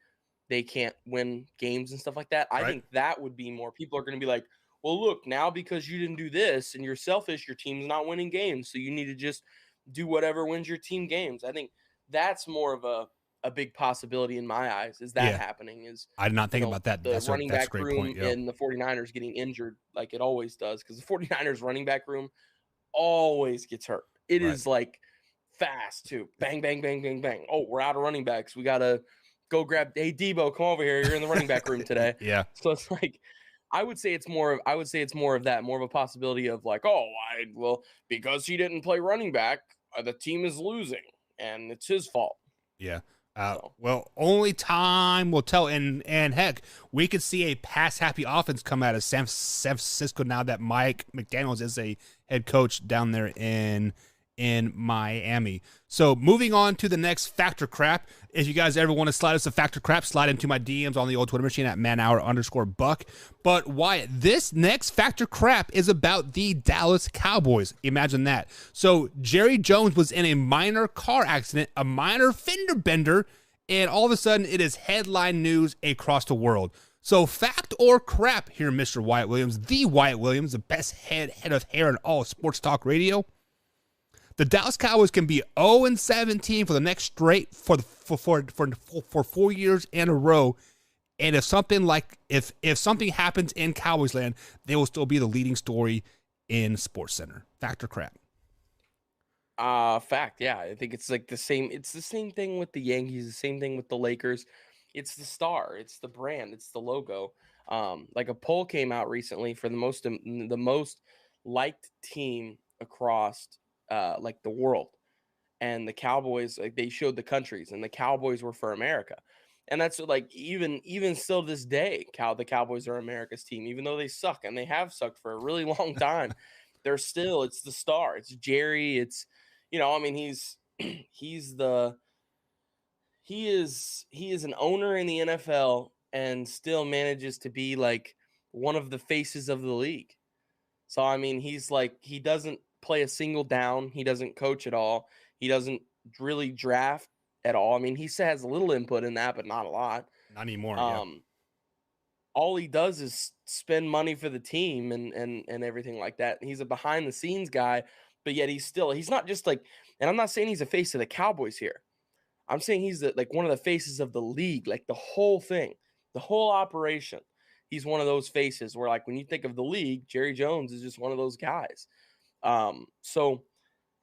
they can't win games and stuff like that, I think that would be more. People are going to be like, well, look, now because you didn't do this and you're selfish, your team's not winning games, so you need to just do whatever wins your team games. I think that's more of a big possibility in my eyes, is that happening. Is I did not think about that. The that's running that's back a great room point. and the 49ers getting injured like it always does, because the 49ers running back room always gets hurt. It is like fast too. Bang, bang, bang, bang, bang. Oh, we're out of running backs. We got to go grab, hey, Deebo, come over here. You're in the running back room today. Yeah. So it's like, I would say it's more of that, more of a possibility of like, well, because he didn't play running back, the team is losing and it's his fault. Yeah. Well, only time will tell. And heck, we could see a pass-happy offense come out of San Francisco now that Mike McDaniels is a head coach down there in Miami. So moving on to the next Factor Crap. If you guys ever want to slide us a Factor Crap, slide into my DMs on the old Twitter machine at manhour_buck. But Wyatt, this next Factor Crap is about the Dallas Cowboys. Imagine that. So Jerry Jones was in a minor car accident, a minor fender bender, and all of a sudden it is headline news across the world. So fact or crap here, Mr. Wyatt Williams, the Wyatt Williams, the best head of hair in all sports talk radio. The Dallas Cowboys can be 0-17 for the next straight for 4 years in a row, and if something happens in Cowboys land, they will still be the leading story in SportsCenter. Fact or crap? Fact. Yeah, I think it's like the same. It's the same thing with the Yankees. The same thing with the Lakers. It's the star. It's the brand. It's the logo. Like a poll came out recently for the most liked team across like the world, and the Cowboys, like they showed the countries, and the Cowboys were for America. And that's like even still this day, the Cowboys are America's team, even though they suck, and they have sucked for a really long time. It's the star. It's Jerry. It's, you know, I mean, he's he is an owner in the NFL and still manages to be like one of the faces of the league. So I mean, he's like, he doesn't play a single down, he doesn't coach at all, he doesn't really draft at all. I mean, he has a little input in that, but not a lot. Not anymore. All he does is spend money for the team and everything like that. He's a behind the scenes guy, but yet he's not just like, and I'm not saying he's a face of the Cowboys here. I'm saying he's like one of the faces of the league, like the whole thing, the whole operation. He's one of those faces where, like, when you think of the league, Jerry Jones is just one of those guys. So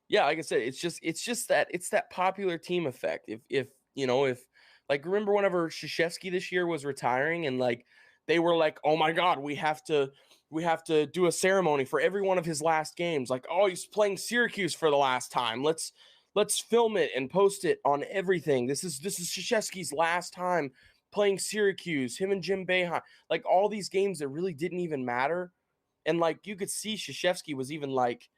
yeah, like I said, it's just that popular team effect. If like, remember whenever Krzyzewski this year was retiring and like they were like, oh my God, we have to do a ceremony for every one of his last games. Like, oh, he's playing Syracuse for the last time. Let's film it and post it on everything. This is Krzyzewski's last time playing Syracuse, him and Jim Boeheim, like all these games that really didn't even matter. And like, you could see Krzyzewski was even like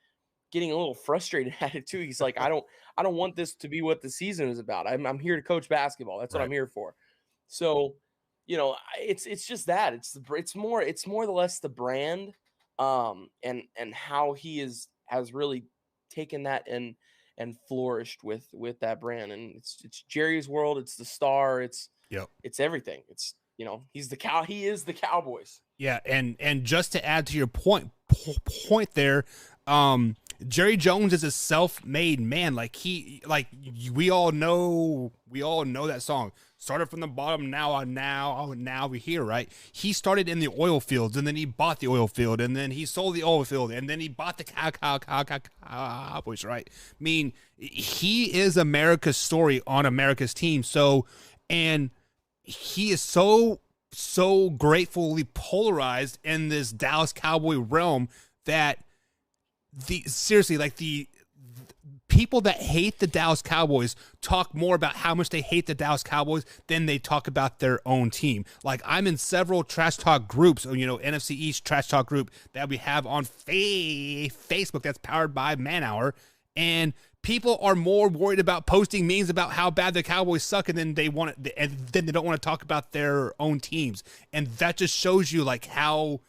getting a little frustrated at it too. He's like, I don't want this to be what the season is about. I'm here to coach basketball. That's what I'm here for. So, it's just that it's more or less the brand, and how he has really taken that and flourished with that brand. And it's Jerry's world. It's the star. It's everything. It's, he is the Cowboys. Yeah. And just to add to your point there, Jerry Jones is a self-made man. We all know that song. Started from the bottom, now we're here, right? He started in the oil fields, and then he bought the oil field, and then he sold the oil field, and then he bought the Cowboys, right? I mean, he is America's story on America's team. So, and he is so gratefully polarized in this Dallas Cowboy realm that the people that hate the Dallas Cowboys talk more about how much they hate the Dallas Cowboys than they talk about their own team. Like, I'm in several trash talk groups, NFC East trash talk group that we have on Facebook that's powered by Man Hour, and people are more worried about posting memes about how bad the Cowboys suck, and then they don't want to talk about their own teams. And that just shows you like how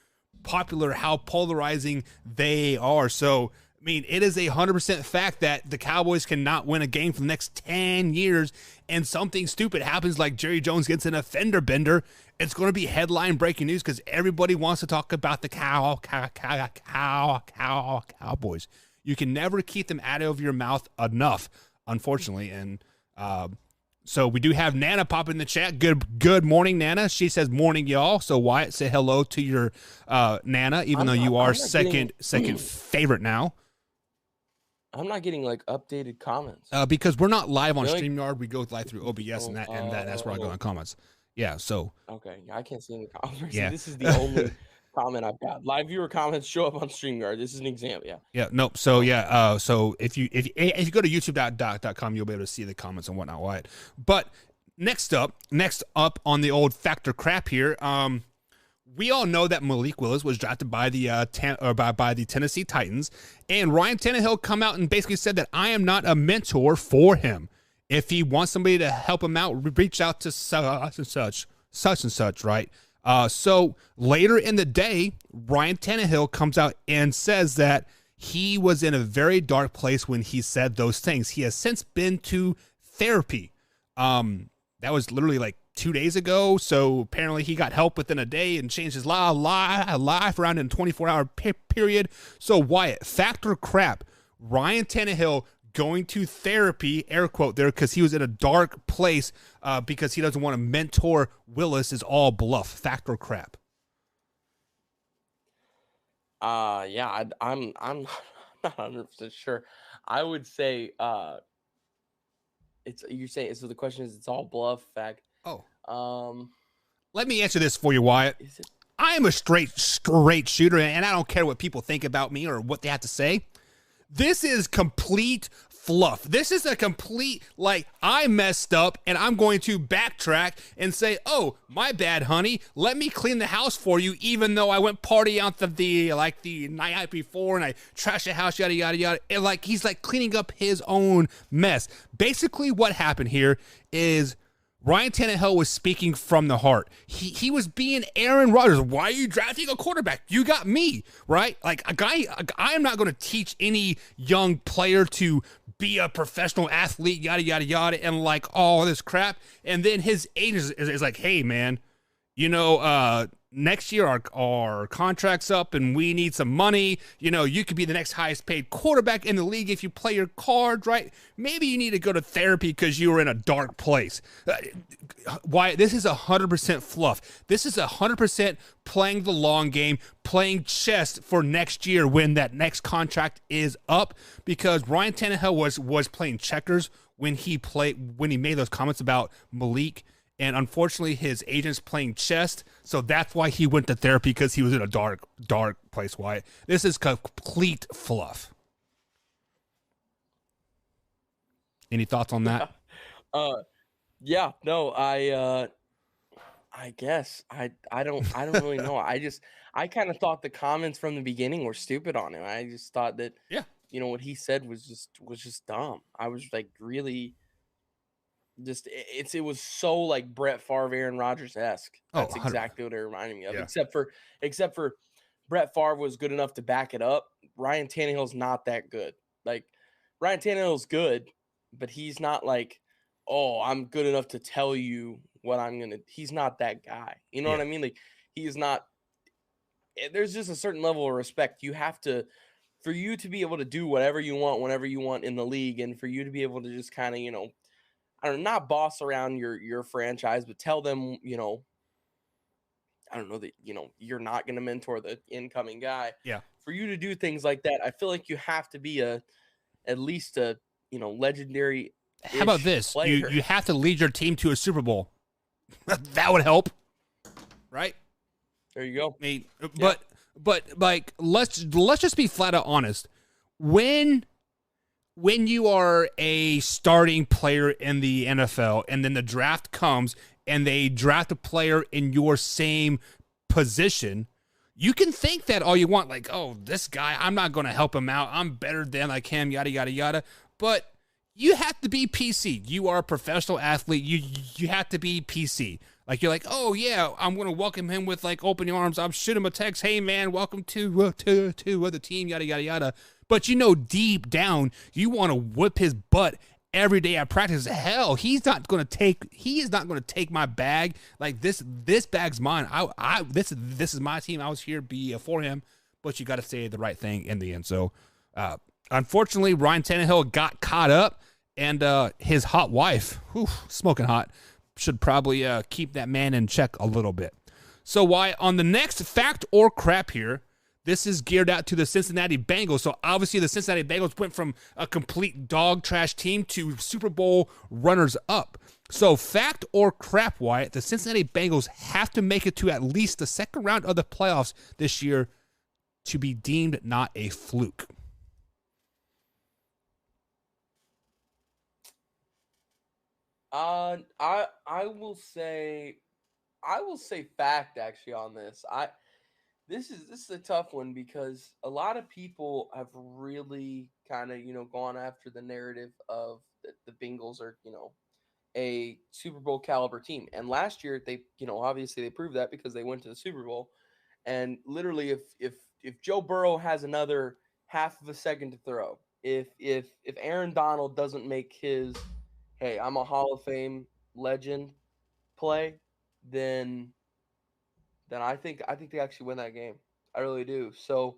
popular, how polarizing they are. So, I mean, it is 100% fact that the Cowboys cannot win a game for the next 10 years, and something stupid happens like Jerry Jones gets an offender bender. It's going to be headline breaking news because everybody wants to talk about the Cowboys. You can never keep them out of your mouth enough, unfortunately. And so we do have Nana pop in the chat. Good morning, Nana. She says morning, y'all. So Wyatt, say hello to your Nana, even though you are second favorite now. I'm not getting like updated comments because we're not live on StreamYard. We go live through OBS and that's where I go on comments. Yeah. So okay, I can't see any comments. Yeah. This is the only comment I've got. Live viewer comments show up on StreamYard. This is an example. Yeah. Yeah. Nope. So yeah. So if you go to YouTube.com, you'll be able to see the comments and whatnot. Wyatt. But next up on the old factor crap here. We all know that Malik Willis was drafted by the by the Tennessee Titans, and Ryan Tannehill come out and basically said that I am not a mentor for him. If he wants somebody to help him out, reach out to such and such, right? So later in the day, Ryan Tannehill comes out and says that he was in a very dark place when he said those things. He has since been to therapy. That was literally like 2 days ago. So apparently he got help within a day and changed his life around in a 24-hour period. So Wyatt, factor crap, Ryan Tannehill going to therapy, air quote there, because he was in a dark place because he doesn't want to mentor Willis is all bluff. Factor crap. Yeah, I'm not 100% sure. I would say you're saying, so the question is it's all bluff, fact. Let me answer this for you, Wyatt. I am a straight shooter, and I don't care what people think about me or what they have to say. This is complete fluff. This is a complete, like, I messed up, and I'm going to backtrack and say, oh, my bad, honey. Let me clean the house for you, even though I went party out the night before, and I trashed the house, yada, yada, yada. And, he's, cleaning up his own mess. Basically, what happened here is Ryan Tannehill was speaking from the heart. He was being Aaron Rodgers. Why are you drafting a quarterback? You got me, right? Like I am not going to teach any young player to be a professional athlete, yada, yada, yada, and like all this crap. And then his agent is like, hey, man, next year our contract's up and we need some money. You could be the next highest paid quarterback in the league if you play your cards right. Maybe you need to go to therapy because you were in a dark place. Why? This is 100% fluff. This is 100% playing the long game, playing chess for next year when that next contract is up. Because Ryan Tannehill was playing checkers when he made those comments about Malik. And unfortunately, his agent's playing chess, so that's why he went to therapy, because he was in a dark place, Wyatt. This is complete fluff. Any thoughts on that? Yeah, no, I guess I don't really know. I kind of thought the comments from the beginning were stupid on him. I just thought that what he said was just dumb. I was like really. It was so like Brett Favre, Aaron Rodgers-esque. That's exactly what it reminded me of. Yeah. Except for Brett Favre was good enough to back it up. Ryan Tannehill's not that good. Like Ryan Tannehill's good, but he's not like, oh, I'm good enough to tell you what I'm gonna. He's not that guy. You know what I mean? Like he's not. There's just a certain level of respect you have to. For you to be able to do whatever you want, whenever you want in the league, and for you to be able to just kind of, I don't know, not boss around your franchise, but tell them, I don't know that, you're not going to mentor the incoming guy. Yeah. For you to do things like that, I feel like you have to be at least a, legendary. How about this? You have to lead your team to a Super Bowl. That would help. Right? There you go. I mean, but like, let's just be flat out honest. When you are a starting player in the NFL and then the draft comes and they draft a player in your same position, you can think that all you want, like, oh, this guy, I'm not going to help him out. I'm better than like him, yada, yada, yada. But you have to be PC. You are a professional athlete. You have to be PC. Like, you're like, oh, yeah, I'm going to welcome him with, like, open arms. I'm shoot him a text. Hey, man, welcome to the team, yada, yada, yada. But deep down, you want to whip his butt every day at practice. Hell, he is not going to take my bag. Like, this bag's mine. This is my team. I was here for him. But you got to say the right thing in the end. So, unfortunately, Ryan Tannehill got caught up, and his hot wife, smoking hot, should probably keep that man in check a little bit. So why on the next fact or crap here, this is geared out to the Cincinnati Bengals. So obviously the Cincinnati Bengals went from a complete dog trash team to Super Bowl runners up. So fact or crap, Wyatt, the Cincinnati Bengals have to make it to at least the second round of the playoffs this year to be deemed not a fluke. I will say fact actually on this. This is a tough one because a lot of people have really kind of gone after the narrative of the Bengals are a Super Bowl caliber team, and last year they obviously they proved that because they went to the Super Bowl, and literally if Joe Burrow has another half of a second to throw, if Aaron Donald doesn't make his hey, I'm a Hall of Fame legend play, then I think they actually win that game. I really do. So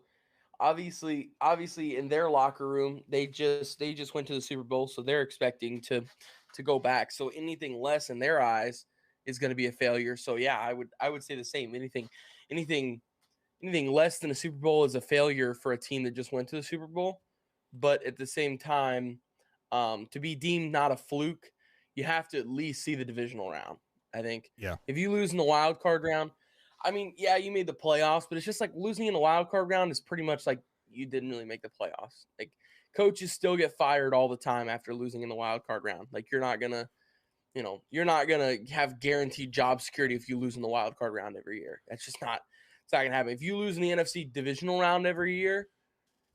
obviously in their locker room, they just went to the Super Bowl, so they're expecting to go back. So anything less in their eyes is going to be a failure. So yeah, I would say the same. Anything less than a Super Bowl is a failure for a team that just went to the Super Bowl. But at the same time, to be deemed not a fluke, you have to at least see the divisional round. I think. Yeah. If you lose in the wild card round, I mean, yeah, you made the playoffs, but it's just like losing in the wild card round is pretty much like you didn't really make the playoffs. Like coaches still get fired all the time after losing in the wild card round. Like you're not gonna have guaranteed job security if you lose in the wild card round every year. That's just not. It's not gonna happen. If you lose in the NFC divisional round every year,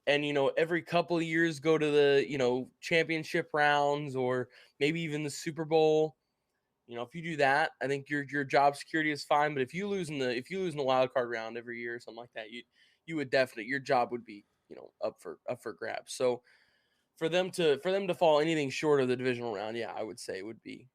and every couple of years go to the championship rounds or maybe even the Super Bowl, If you do that, I think your job security is fine. But if you lose in the wild card round every year or something like that, you would definitely, your job would be up for grabs. So for them to fall anything short of the divisional round, yeah, I would say would be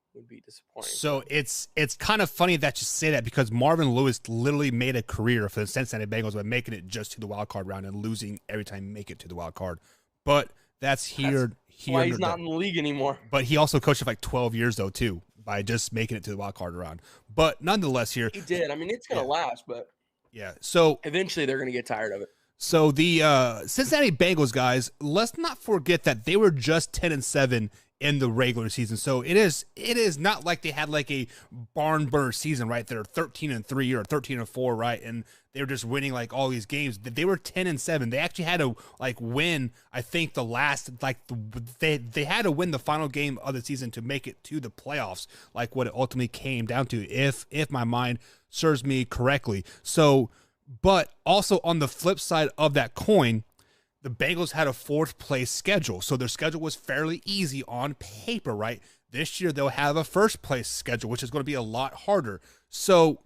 disappointing. So it's kind of funny that you say that, because Marvin Lewis literally made a career for the Cincinnati Bengals by making it just to the wild card round and losing every time you make it to the wild card. But that's why he's not in the league anymore. But he also coached for like 12 years though too, by just making it to the wild card round. But nonetheless, here he did. I mean, it's gonna last, but yeah. So eventually they're gonna get tired of it. So the Cincinnati Bengals, guys, let's not forget that they were just 10-7 in the regular season. So it is not like they had like a barn burner season, right? They're 13-3 or 13-4, right? And they were just winning like all these games. They were 10-7. They actually had to like win, I think, they had to win the final game of the season to make it to the playoffs, like what it ultimately came down to, if my mind serves me correctly. So, but also on the flip side of that coin, the Bengals had a 4th place schedule. So their schedule was fairly easy on paper, right? This year they'll have a 1st place schedule, which is going to be a lot harder. So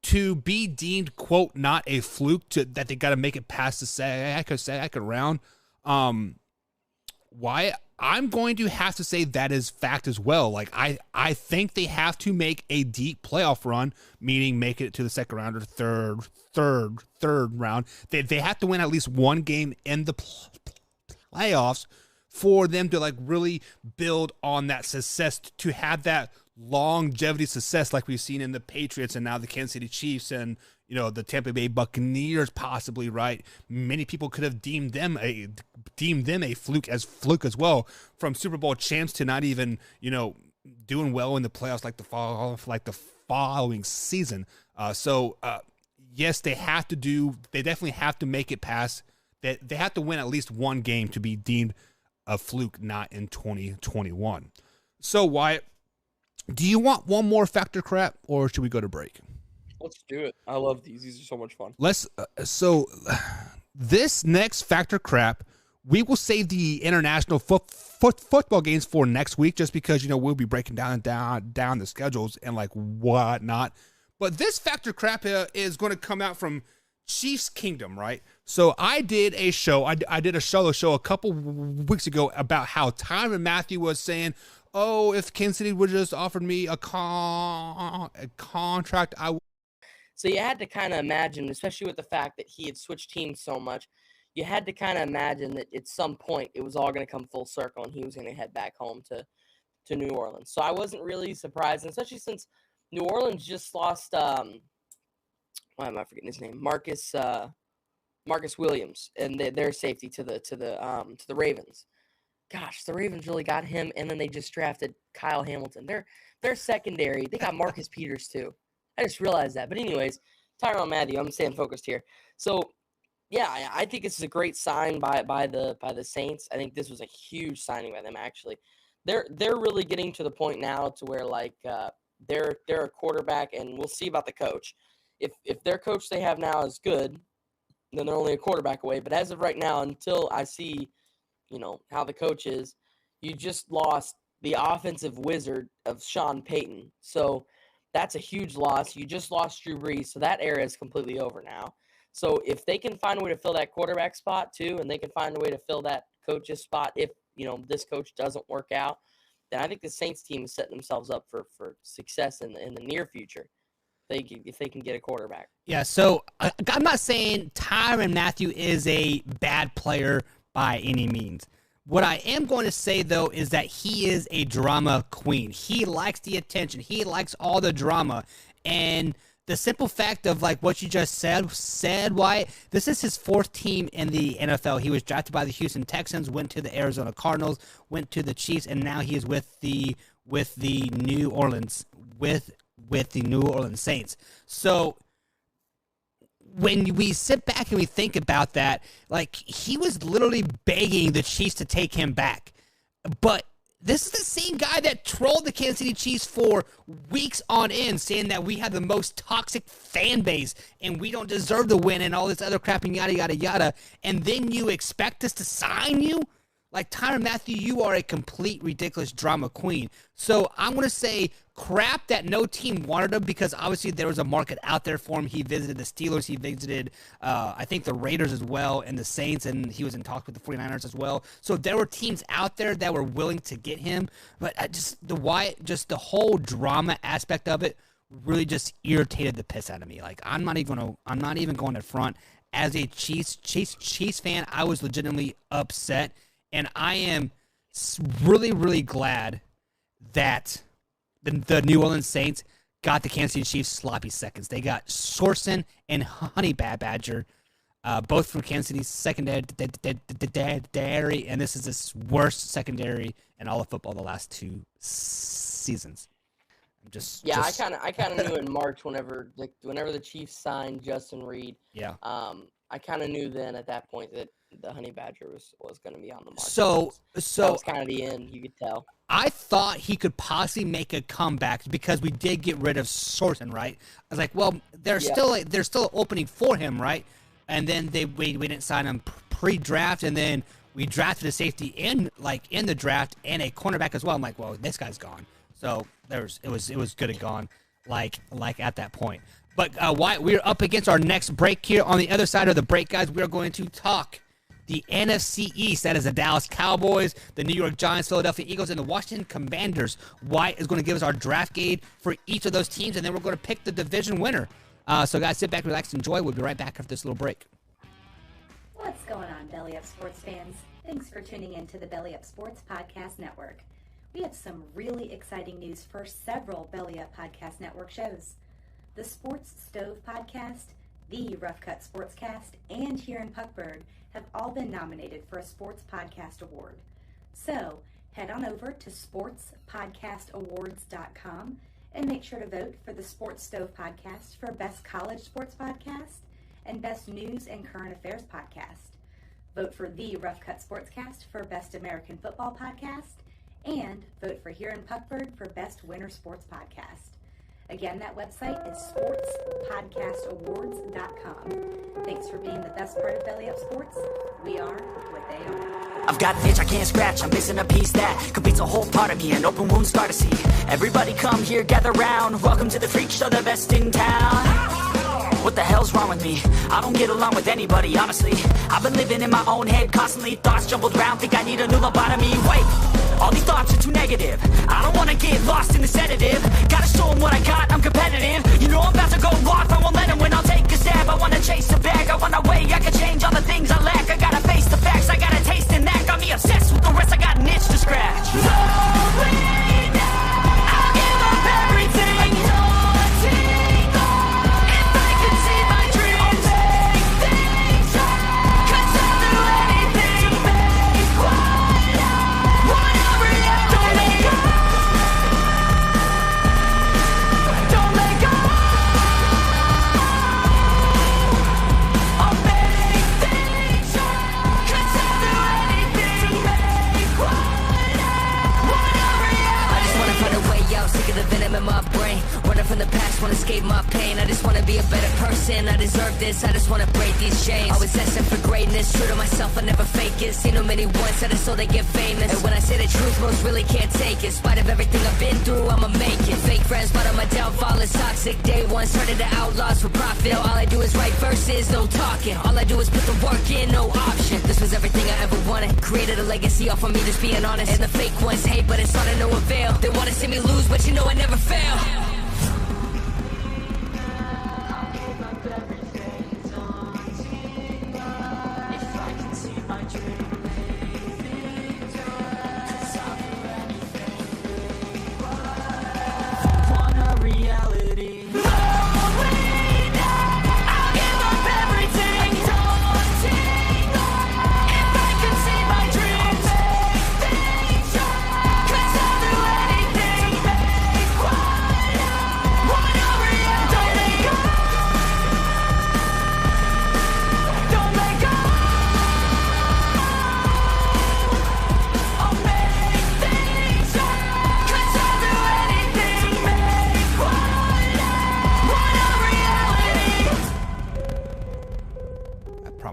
to be deemed, quote, not a fluke, that they got to make it past the second round, why I'm going to have to say that is fact as well. Like I think they have to make a deep playoff run, meaning make it to the second round or third round. They have to win at least one game in the playoffs for them to like really build on that success, to have that longevity success like we've seen in the Patriots and now the Kansas City Chiefs and the Tampa Bay Buccaneers, possibly, right? Many people could have deemed them a fluke as well, from Super Bowl champs to not even doing well in the playoffs like the following season. Yes, they definitely have to make it past that. They have to win at least one game to be deemed a fluke, not in 2021. So Wyatt, do you want one more factor crap, or should we go to break? Let's do it. I love these. These are so much fun. This next factor crap, we will save the international football games for next week, just because we'll be breaking down the schedules and like whatnot. But this factor crap is going to come out from Chiefs Kingdom, right? So I did a show. I did a solo show a couple weeks ago about how Tyrann Mathieu was saying, "Oh, if Kansas City would just offered me a contract, I would." So you had to kind of imagine, especially with the fact that he had switched teams so much, you had to kind of imagine that at some point it was all going to come full circle and he was going to head back home to New Orleans. So I wasn't really surprised, especially since New Orleans just lost, why am I forgetting his name? Marcus Williams, and their safety to the Ravens. Gosh, the Ravens really got him, and then they just drafted Kyle Hamilton. Their secondary, they got Marcus Peters too. I just realized that. But anyways, Tyrann Mathieu, I'm staying focused here. So, yeah, I think this is a great sign by the Saints. I think this was a huge signing by them, actually. They're really getting to the point now to where, like, they're a quarterback, and we'll see about the coach. If their coach they have now is good, then they're only a quarterback away. But as of right now, until I see, how the coach is, you just lost the offensive wizard of Sean Payton. So that's a huge loss. You just lost Drew Brees, so that era is completely over now. So if they can find a way to fill that quarterback spot too, and they can find a way to fill that coach's spot if, this coach doesn't work out, then I think the Saints team is setting themselves up for success in the near future if they can get a quarterback. Yeah, so I'm not saying Tyrann Mathieu is a bad player by any means. What I am going to say, though, is that he is a drama queen. He likes the attention. He likes all the drama. And the simple fact of, like, what you just said, Wyatt, this is his 4th team in the NFL. He was drafted by the Houston Texans, went to the Arizona Cardinals, went to the Chiefs, and now he is with the New Orleans Saints. So when we sit back and we think about that, like, he was literally begging the Chiefs to take him back. But this is the same guy that trolled the Kansas City Chiefs for weeks on end, saying that we have the most toxic fan base and we don't deserve to win and all this other crap and yada, yada, yada. And then you expect us to sign you? Like, Tyrann Mathieu, you are a complete ridiculous drama queen. So I'm going to say crap that no team wanted him because obviously there was a market out there for him. He visited the Steelers. He visited, I think, the Raiders as well and the Saints, and he was in talks with the 49ers as well. So there were teams out there that were willing to get him, but the whole drama aspect of it really just irritated the piss out of me. Like, I'm not even going to front. As a Chiefs fan, I was legitimately upset, and I am really, really glad that the New Orleans Saints got the Kansas City Chiefs sloppy seconds. They got Sorensen and Honey Badger, both from Kansas City's secondary, and this is the worst secondary in all of football the last 2 seasons. I kind of knew in March whenever the Chiefs signed Justin Reed. Yeah. I kind of knew then at that point that the Honey Badger was going to be on the market. So that was kind of the end. You could tell. I thought he could possibly make a comeback because we did get rid of Sorensen, right? I was like, well, there's still an opening for him, right? And then we didn't sign him pre-draft, and then we drafted a safety in the draft and a cornerback as well. I'm like, well, this guy's gone. So it was good and gone, like at that point. But we're up against our next break here. On the other side of the break, guys, we are going to talk the NFC East. That is the Dallas Cowboys, the New York Giants, Philadelphia Eagles, and the Washington Commanders. Wyatt is going to give us our draft grade for each of those teams, and then we're going to pick the division winner. So, guys, sit back, relax, enjoy. We'll be right back after this little break. What's going on, Belly Up sports fans? Thanks for tuning in to the Belly Up Sports Podcast Network. We have some really exciting news for several Belly Up Podcast Network shows. The Sports Stove Podcast, the Rough Cut Sportscast, and Here in Puckburg have all been nominated for a Sports Podcast Award. So, head on over to sportspodcastawards.com and make sure to vote for the Sports Stove Podcast for Best College Sports Podcast and Best News and Current Affairs Podcast. Vote for the Rough Cut Sportscast for Best American Football Podcast, and vote for Here in Puckburg for Best Winter Sports Podcast. Again, that website is sportspodcastawards.com. Thanks for being the best part of Belly Up Sports. We are what they are. I've got an itch I can't scratch, I'm missing a piece that completes a whole part of me, an open wound scar to see. Everybody come here, gather round, welcome to the freak show, the best in town. What the hell's wrong with me? I don't get along with anybody, honestly. I've been living in my own head constantly, thoughts jumbled around, think I need a new lobotomy. Wait, all these thoughts are too negative. I don't wanna get lost in the sedative. Gotta show them what I got, I'm competitive. You know I'm about to go off, I won't let them win, I'll take a stab. I wanna chase the bag, I wanna weigh, I can change all the things I lack. I gotta face the facts, I got a taste in that. Got me obsessed with the rest, I got an itch to scratch. I'll give up everything. The venom in my brain, running from the past, wanna escape my pain. I just wanna be a better person, I deserve this, I just wanna break these chains. Always asking for greatness, true to myself, I never fake it. Seen too many once, I just so they get famous. And when I say the truth, most really can't take it. In spite of everything I've been through, I'ma make it. Fake friends, but on my downfall is toxic. Day one, started to outlaws for profit. Now all I do is write verses, no talking. All I do is put the work in, no option. This was everything I ever wanted, created a legacy off of me, just being honest. And the fake ones hate, but it's all to no avail. They wanna see me lose, but you know I never fail.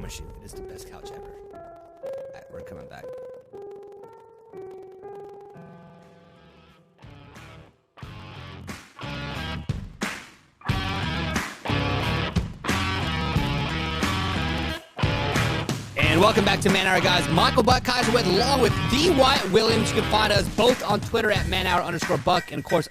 It is the best couch ever. All right, we're coming back. welcome back to Man Hour, guys. Michael Buck Kaiser with, along with D. Wyatt Williams. You can find us both on Twitter at manhour_Buck and, of course,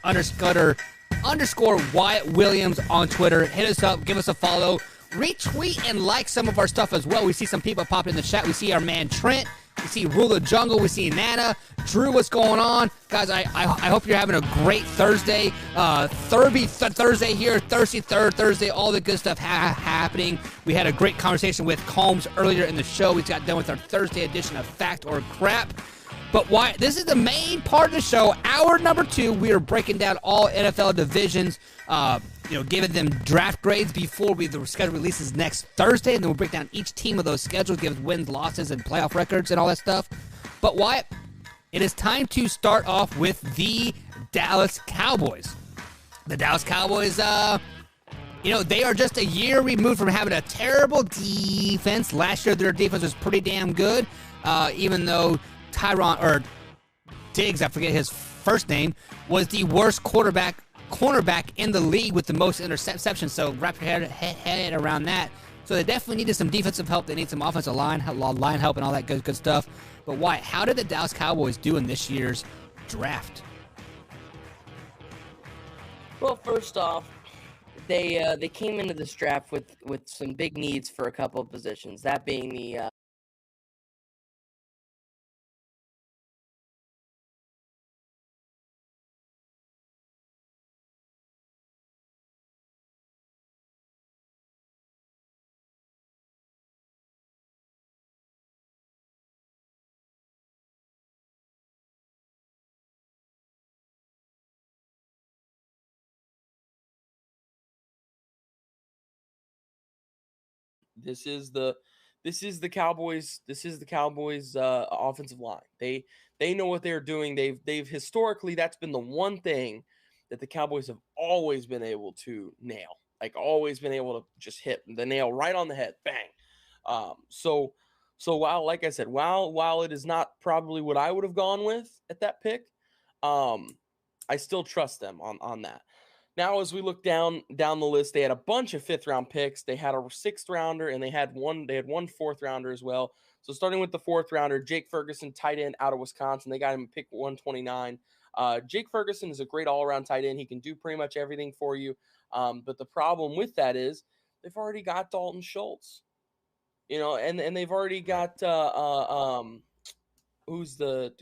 _Wyatt Williams on Twitter. Hit us up, give us a follow, retweet and like some of our stuff as well. We see some people pop in the chat. We see our man Trent. We see Rule of Jungle. We see Nana. Drew, what's going on? Guys, I hope you're having a great Thursday. Thursday here. Thirsty Thursday. All the good stuff happening. We had a great conversation with Combs earlier in the show. We got done with our Thursday edition of Fact or Crap. But why? This is the main part of the show. Hour number 2, we are breaking down all NFL divisions, giving them draft grades before the schedule releases next Thursday, and then we'll break down each team of those schedules, give wins, losses, and playoff records and all that stuff. But Wyatt, it is time to start off with the Dallas Cowboys. The Dallas Cowboys, they are just a year removed from having a terrible defense. Last year, their defense was pretty damn good, even though Diggs, I forget his first name, was the worst cornerback in the league with the most interceptions. So wrap your head around that. So they definitely needed some defensive help. They need some offensive line help and all that good stuff. But why? How did the Dallas Cowboys do in this year's draft? Well, first off, they came into this draft with some big needs for a couple of positions. That being the This is the Cowboys. This is the Cowboys offensive line. They know what they're doing. They've historically, that's been the one thing that the Cowboys have always been able to nail. Like, always been able to just hit the nail right on the head. Bang. So while, like I said, while it is not probably what I would have gone with at that pick, I still trust them on that. Now, as we look down the list, they had a bunch of 5th-round picks. They had a 6th rounder, and they had one 4th rounder as well. So starting with the 4th rounder, Jake Ferguson, tight end out of Wisconsin. They got him pick 129. Jake Ferguson is a great all-around tight end. He can do pretty much everything for you. But the problem with that is they've already got Dalton Schultz. And they've already got who's the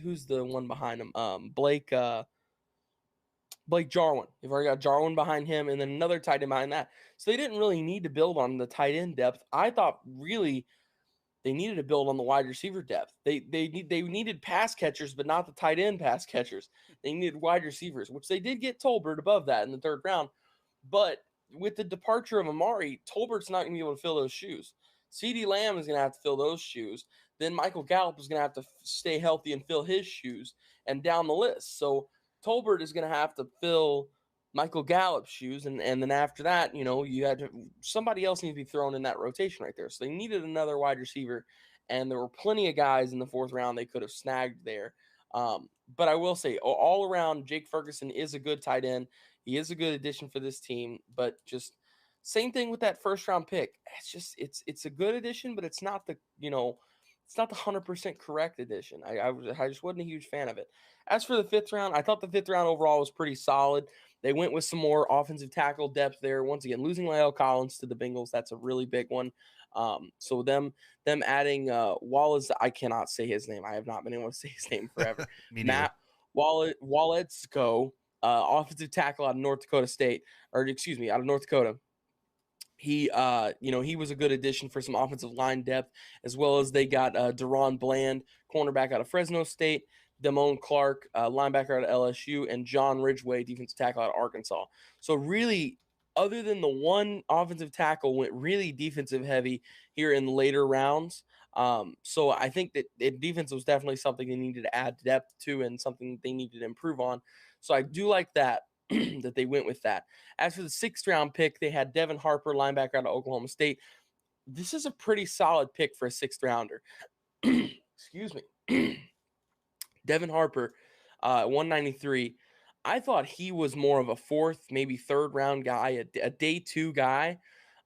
one behind him? Blake Jarwin. They've already got Jarwin behind him, and then another tight end behind that. So they didn't really need to build on the tight end depth. I thought really they needed to build on the wide receiver depth. They needed pass catchers, but not the tight end pass catchers. They needed wide receivers, which they did get Tolbert above that in the 3rd round. But with the departure of Amari, Tolbert's not going to be able to fill those shoes. CeeDee Lamb is going to have to fill those shoes. Then Michael Gallup is going to have to stay healthy and fill his shoes, and down the list. So Tolbert is going to have to fill Michael Gallup's shoes, and then after that, you had somebody else needs to be thrown in that rotation right there. So they needed another wide receiver, and there were plenty of guys in the 4th round they could have snagged there. But I will say, all around, Jake Ferguson is a good tight end. He is a good addition for this team, but just same thing with that 1st-round pick. It's a good addition, but it's not the 100% correct addition. I just wasn't a huge fan of it. As for the 5th round, I thought the 5th round overall was pretty solid. They went with some more offensive tackle depth there. Once again, losing La'el Collins to the Bengals, that's a really big one. So them adding Wallace, I cannot say his name. I have not been able to say his name forever. Matt Walecko, offensive tackle out of North Dakota State, out of North Dakota. He was a good addition for some offensive line depth, as well as they got Deron Bland, cornerback out of Fresno State, Damone Clark, linebacker out of LSU, and John Ridgeway, defensive tackle out of Arkansas. So really, other than the one offensive tackle, went really defensive heavy here in the later rounds. So I think that defense was definitely something they needed to add depth to and something they needed to improve on. So I do like that. That they went with that. As for the 6th round pick, they had Devin Harper, linebacker out of Oklahoma State. This is a pretty solid pick for a 6th rounder. Excuse me. Devin Harper, 193. I thought he was more of a 4th, maybe 3rd round guy, a day 2 guy.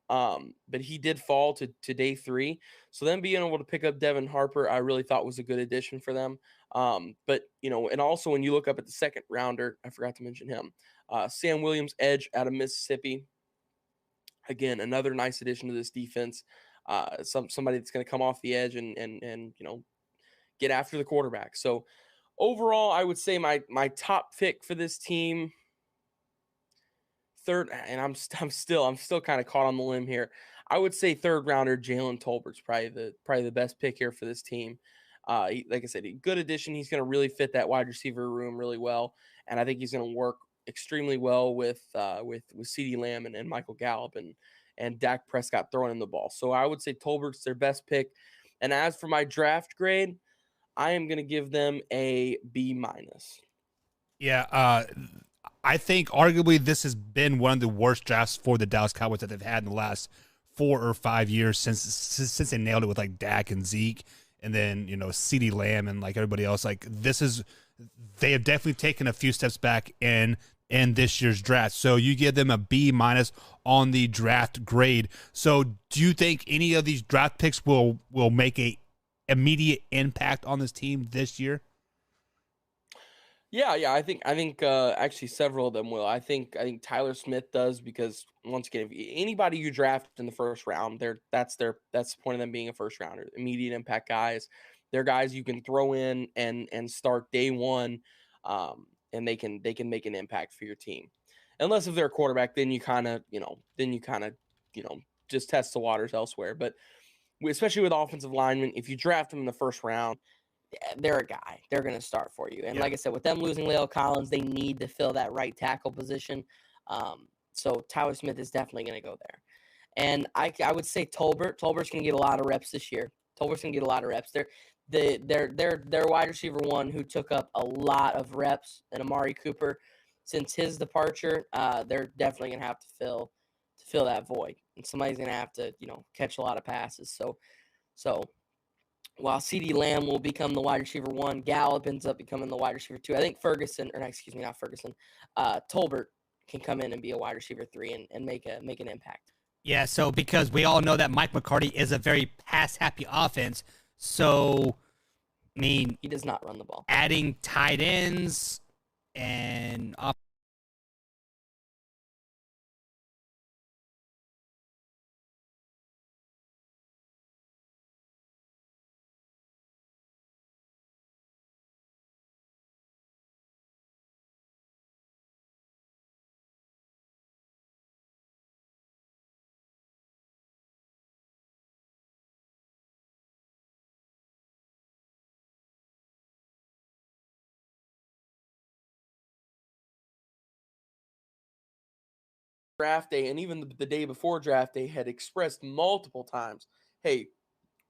But he did fall to day 3. So then being able to pick up Devin Harper, I really thought was a good addition for them. But, and also when you look up at the second rounder, I forgot to mention him, Sam Williams, edge out of Mississippi. Again, another nice addition to this defense. Somebody that's going to come off the edge and get after the quarterback. So overall, I would say my top pick for this team, third, and I'm still kind of caught on the limb here. I would say third rounder Jalen Tolbert's probably the best pick here for this team. Like I said, a good addition. He's going to really fit that wide receiver room really well, and I think he's going to work extremely well with CeeDee Lamb and Michael Gallup and Dak Prescott throwing in the ball. So I would say Tolbert's their best pick. And as for my draft grade, I am going to give them a B-. Yeah, I think arguably this has been one of the worst drafts for the Dallas Cowboys that they've had in the last 4 or 5 years since they nailed it with like Dak and Zeke, and then CeeDee Lamb and like everybody else. Like they have definitely taken a few steps back in this year's draft. So you give them a B- on the draft grade. So do you think any of these draft picks will make a immediate impact on this team this year? Yeah, I think actually several of them will. I think Tyler Smith does, because once again, if anybody you draft in the first round, that's the point of them being a first rounder. Immediate impact guys. They're guys you can throw in and start day one, and they can make an impact for your team. Unless if they're a quarterback, then you kind of just test the waters elsewhere. But especially with offensive linemen, if you draft them in the first round, they're a guy. They're going to start for you. And like I said, with them losing La'el Collins, they need to fill that right tackle position. So Tyler Smith is definitely going to go there. And I would say Tolbert's going to get a lot of reps this year. Tolbert's going to get a lot of reps. Their wide receiver one who took up a lot of reps, and Amari Cooper, since his departure, they're definitely going to have to fill that void. And somebody's going to have to, catch a lot of passes. So while CeeDee Lamb will become the wide receiver 1, Gallup ends up becoming the wide receiver 2. I think Tolbert can come in and be a wide receiver 3 and make an impact. Yeah, so because we all know that Mike McCarthy is a very pass-happy offense, so, I mean... He does not run the ball. Adding tight ends and... draft day and even the day before draft day had expressed multiple times, hey,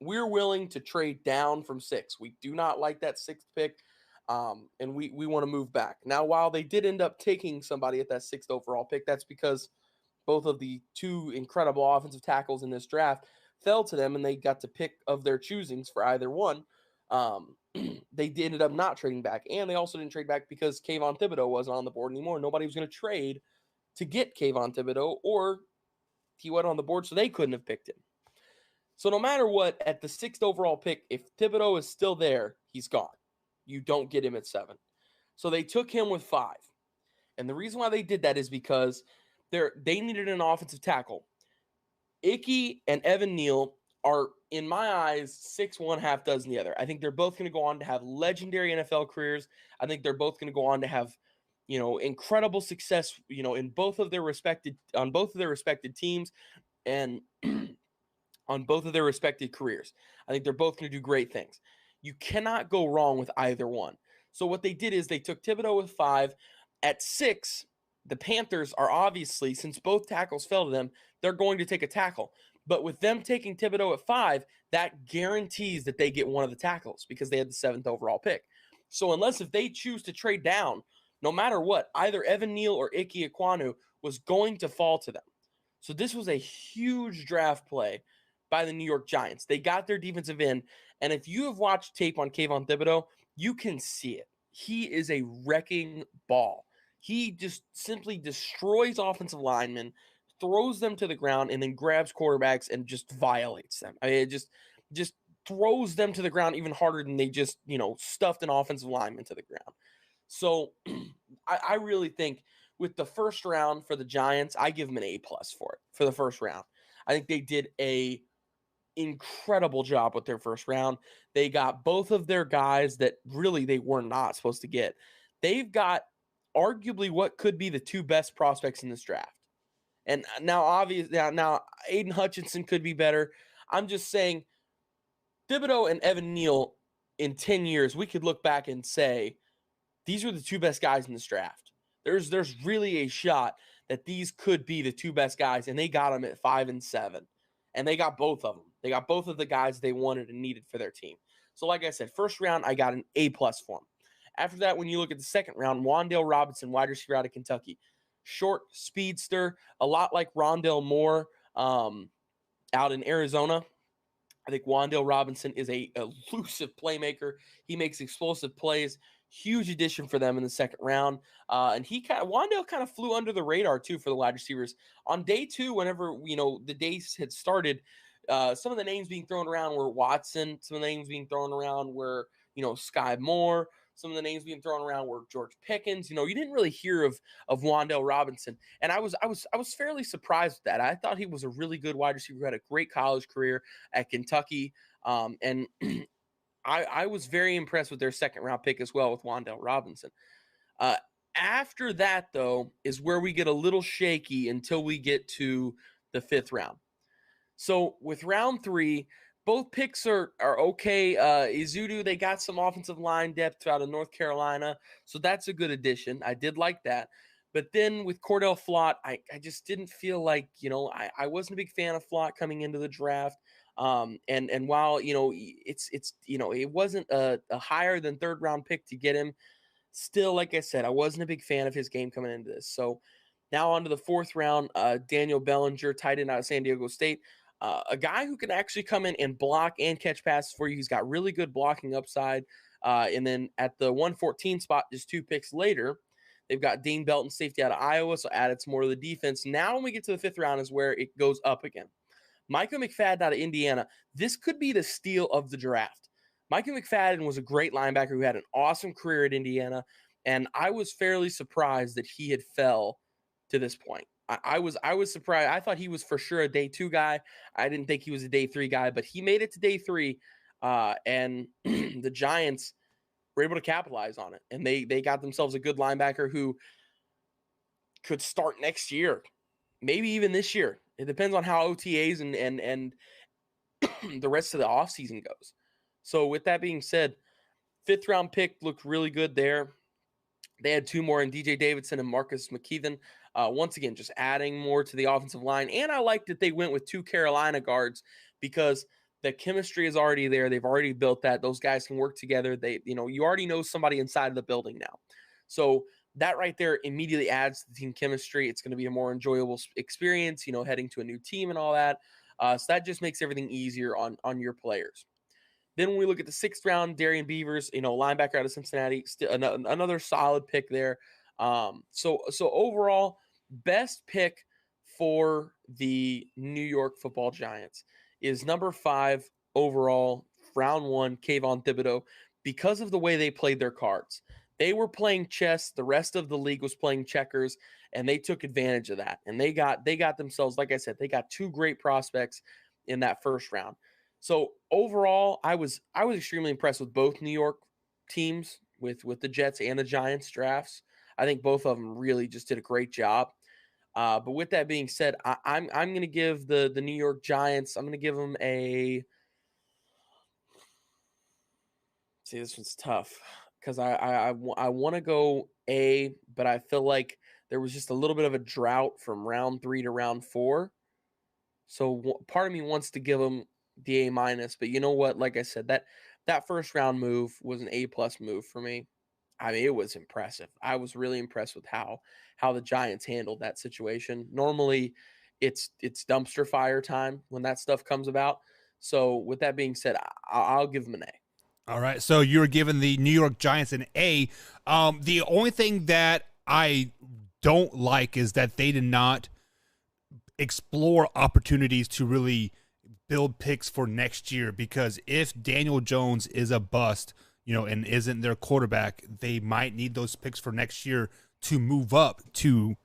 we're willing to trade down from 6. We do not like that 6th pick, and we want to move back. Now, while they did end up taking somebody at that 6th overall pick, that's because both of the 2 incredible offensive tackles in this draft fell to them, and they got to pick of their choosings for either one. They ended up not trading back, and they also didn't trade back because Kayvon Thibodeau wasn't on the board anymore. Nobody was going to trade to get Kayvon Thibodeau, or he went on the board, so they couldn't have picked him. So no matter what, at the 6th overall pick, if Thibodeau is still there, he's gone. You don't get him at 7. So they took him with 5. And the reason why they did that is because they needed an offensive tackle. Ickey and Evan Neal are, in my eyes, 6-1, half dozen the other. I think they're both going to go on to have legendary NFL careers. I think they're both going to go on to have incredible success, in both of their respected teams and on both of their respected careers. I think they're both going to do great things. You cannot go wrong with either one. So what they did is they took Thibodeau with 5. At 6, the Panthers are obviously, since both tackles fell to them, they're going to take a tackle. But with them taking Thibodeau at 5, that guarantees that they get one of the tackles because they had the 7th overall pick. So unless if they choose to trade down, no matter what, either Evan Neal or Ike Ekwonu was going to fall to them. So this was a huge draft play by the New York Giants. They got their defensive end, and if you have watched tape on Kayvon Thibodeau, you can see it. He is a wrecking ball. He just simply destroys offensive linemen, throws them to the ground and then grabs quarterbacks and just violates them. I mean, it just throws them to the ground even harder than they just, stuffed an offensive lineman to the ground. So I really think with the first round for the Giants, I give them an A+ for it for the first round. I think they did a incredible job with their first round. They got both of their guys that really they were not supposed to get. They've got arguably what could be the two best prospects in this draft. And now, obviously, now Aiden Hutchinson could be better. I'm just saying, Thibodeau and Evan Neal, in 10 years, we could look back and say, these are the two best guys in this draft. There's really a shot that these could be the two best guys, and they got them at 5 and 7. And they got both of them. They got both of the guys they wanted and needed for their team. So like I said, first round, I got an A+ for them. After that, when you look at the second round, Wan'Dale Robinson, wide receiver out of Kentucky. Short speedster, a lot like Rondale Moore out in Arizona. I think Wan'Dale Robinson is a elusive playmaker. He makes explosive plays. Huge addition for them in the second round. And Wan'Dale kind of flew under the radar too for the wide receivers. On day 2, whenever the days had started, some of the names being thrown around were Watson. Some of the names being thrown around were Sky Moore. Some of the names being thrown around were George Pickens. You didn't really hear of Wan'Dale Robinson, and I was fairly surprised with that. I thought he was a really good wide receiver who had a great college career at Kentucky, and I was very impressed with their second round pick as well with Wan'Dale Robinson. After that, though, is where we get a little shaky until we get to the 5th round. So with round 3. Both picks are okay. Izudu, they got some offensive line depth out of North Carolina, so that's a good addition. I did like that. But then with Cordell Flott, I just didn't feel like, I wasn't a big fan of Flott coming into the draft. And while, it wasn't a higher than 3rd round pick to get him, still, like I said, I wasn't a big fan of his game coming into this. So now on to the 4th round, Daniel Bellinger, tight end out of San Diego State. A guy who can actually come in and block and catch passes for you. He's got really good blocking upside. And then at the 114 spot, just 2 picks later, they've got Dean Belton, safety out of Iowa, so added some more to the defense. Now when we get to the 5th round is where it goes up again. Micah McFadden out of Indiana. This could be the steal of the draft. Micah McFadden was a great linebacker who had an awesome career at Indiana, and I was fairly surprised that he had fell to this point. I was surprised. I thought he was for sure a day 2 guy. I didn't think he was a day 3 guy, but he made it to day 3, and the Giants were able to capitalize on it. And they got themselves a good linebacker who could start next year, maybe even this year. It depends on how OTAs and the rest of the offseason goes. So with that being said, 5th round pick looked really good there. They had 2 more in DJ Davidson and Marcus McKeithen. Once again, just adding more to the offensive line. And I like that they went with 2 Carolina guards because the chemistry is already there. They've already built that. Those guys can work together. You already know somebody inside of the building now. So that right there immediately adds to the team chemistry. It's going to be a more enjoyable experience, heading to a new team and all that. So that just makes everything easier on your players. Then when we look at the 6th round, Darian Beavers, linebacker out of Cincinnati, still another solid pick there. So overall, best pick for the New York Football Giants is number 5 overall, round 1, Kayvon Thibodeau, because of the way they played their cards. They were playing chess. The rest of the league was playing checkers, and they took advantage of that. And they got themselves, like I said, they got 2 great prospects in that first round. So overall, I was extremely impressed with both New York teams, with the Jets and the Giants drafts. I think both of them really just did a great job. But with that being said, I'm going to give the New York Giants, I'm going to give them a – see, this one's tough because I want to go A, but I feel like there was just a little bit of a drought from round 3 to round 4. So part of me wants to give them the A-, but you know what? Like I said, that first round move was an A+ move for me. I mean, it was impressive. I was really impressed with how the Giants handled that situation. Normally, it's dumpster fire time when that stuff comes about. So with that being said, I'll give them an A. All right. So you're giving the New York Giants an A. The only thing that I don't like is that they did not explore opportunities to really build picks for next year, because if Daniel Jones is a bust, and isn't their quarterback, they might need those picks for next year to move up to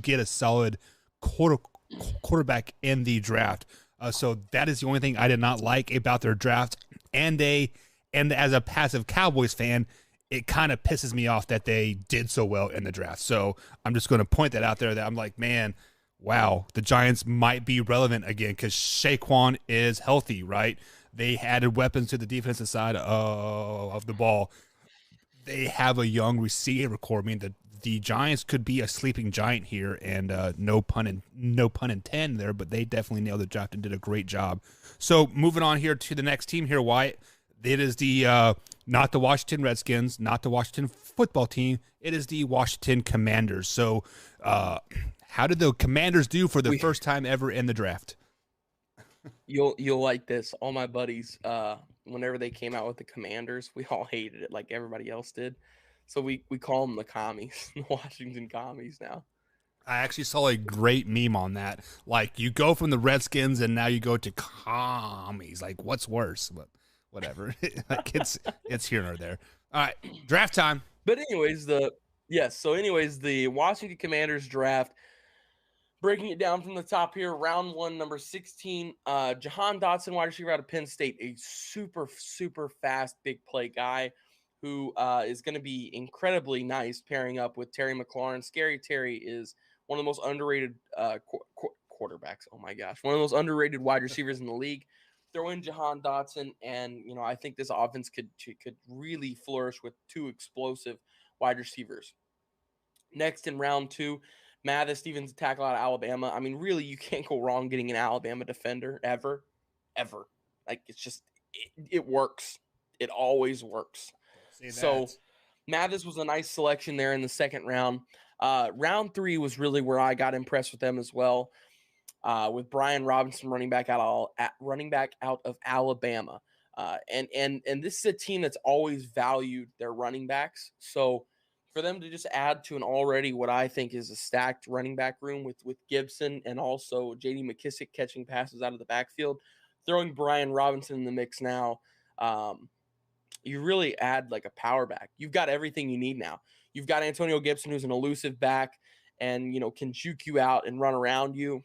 get a solid quarterback in the draft. So that is the only thing I did not like about their draft. And as a passive Cowboys fan, it kind of pisses me off that they did so well in the draft. So I'm just going to point that out there, that I'm like, man, wow, the Giants might be relevant again because Saquon is healthy, right? They added weapons to the defensive side of the ball. They have a young receiver core. I mean, the Giants could be a sleeping giant here, and no pun intended there, but they definitely nailed the draft and did a great job. So moving on here to the next team here, Wyatt. It is the not the Washington Redskins, not the Washington football team. It is the Washington Commanders. So how did the Commanders do for the first time ever in the draft? You'll like this. All my buddies, whenever they came out with the Commanders, we all hated it like everybody else did. So we call them the commies, the Washington commies now. I actually saw a great meme on that. Like, you go from the Redskins and now you go to commies. Like, what's worse? But whatever. Like, it's here or there. All right, draft time. But anyways, the Washington Commanders draft. Breaking it down from the top here, round 1, number 16, Jahan Dotson, wide receiver out of Penn State, a super, super fast big play guy who is going to be incredibly nice pairing up with Terry McLaurin. Scary Terry is one of the most underrated quarterbacks. Oh, my gosh. One of the most underrated wide receivers in the league. Throw in Jahan Dotson, and, I think this offense could really flourish with 2 explosive wide receivers. Next in round 2, Mathis Stevens, tackle out of Alabama. I mean, really, you can't go wrong getting an Alabama defender ever. Like, it's just, it works. It always works. So Mathis was a nice selection there in the second round. Round 3 was really where I got impressed with them as well, with Brian Robinson, running back out of Alabama. And this is a team that's always valued their running backs. So for them to just add to an already what I think is a stacked running back room with Gibson and also J.D. McKissick catching passes out of the backfield, throwing Brian Robinson in the mix now, you really add like a power back. You've got everything you need now. You've got Antonio Gibson, who's an elusive back and, can juke you out and run around you.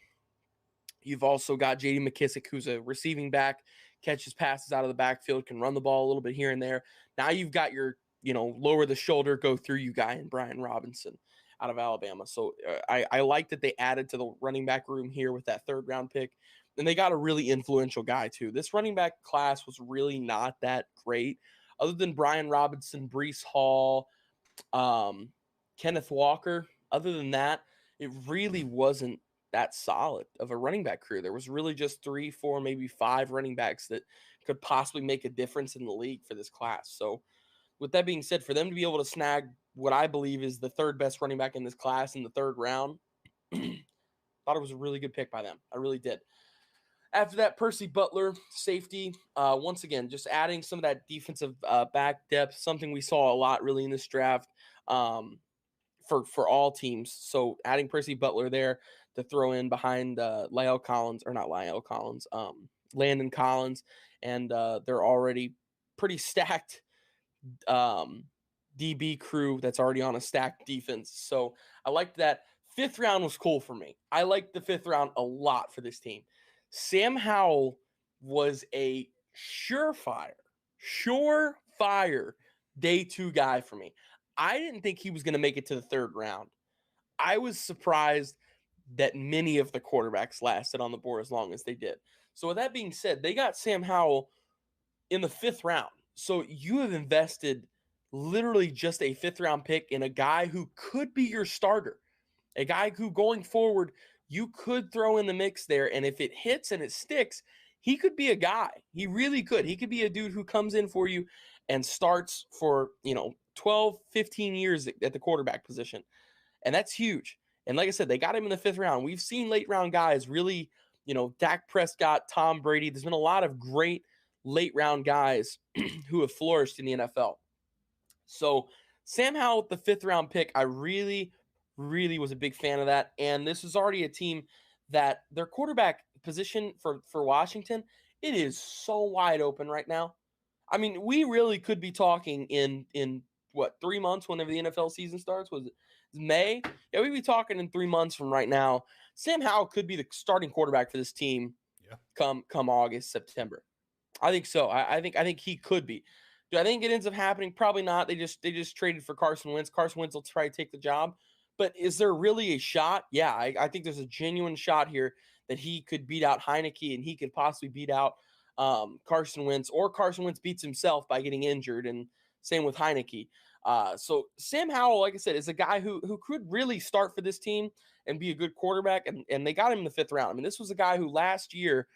You've also got J.D. McKissick, who's a receiving back, catches passes out of the backfield, can run the ball a little bit here and there. Now you've got your lower the shoulder, go through you guy and Brian Robinson out of Alabama. So I like that they added to the running back room here with that 3rd round pick. And they got a really influential guy too. This running back class was really not that great. Other than Brian Robinson, Breece Hall, Kenneth Walker, other than that, it really wasn't that solid of a running back crew. There was really just 3, 4, maybe 5 running backs that could possibly make a difference in the league for this class. So with that being said, for them to be able to snag what I believe is the 3rd best running back in this class in the 3rd round, thought it was a really good pick by them. I really did. After that, Percy Butler, safety. Once again, just adding some of that defensive back depth, something we saw a lot really in this draft for all teams. So adding Percy Butler there to throw in behind Landon Collins. And they're already pretty stacked DB crew that's already on a stacked defense. So I liked that. 5th round was cool for me. I liked the 5th round a lot for this team. Sam Howell was a surefire day 2 guy for me. I didn't think he was going to make it to the 3rd round. I was surprised that many of the quarterbacks lasted on the board as long as they did. So with that being said, they got Sam Howell in the 5th round. So you have invested literally just a 5th round pick in a guy who could be your starter, a guy who going forward you could throw in the mix there. And if it hits and it sticks, he could be a guy. He really could. He could be a dude who comes in for you and starts for, 12, 15 years at the quarterback position. And that's huge. And like I said, they got him in the 5th round. We've seen late round guys really, Dak Prescott, Tom Brady. There's been a lot of great late round guys who have flourished in the NFL. So Sam Howell with the 5th round pick, I really was a big fan of that. And this is already a team that their quarterback position for Washington, it is so wide open right now. I mean, we really could be talking in what, 3 months, whenever the NFL season starts? Was it May? Yeah, we'd be talking in 3 months from right now. Sam Howell could be the starting quarterback for this team. Come August, September. I think so. I think he could be. Do I think it ends up happening? Probably not. They just traded for Carson Wentz. Carson Wentz will try to take the job. But is there really a shot? Yeah, I think there's a genuine shot here that he could beat out Heineke and he could possibly beat out Carson Wentz, or Carson Wentz beats himself by getting injured, and same with Heineke. So Sam Howell, like I said, is a guy who could really start for this team and be a good quarterback, and they got him in the 5th round. I mean, this was a guy who last year,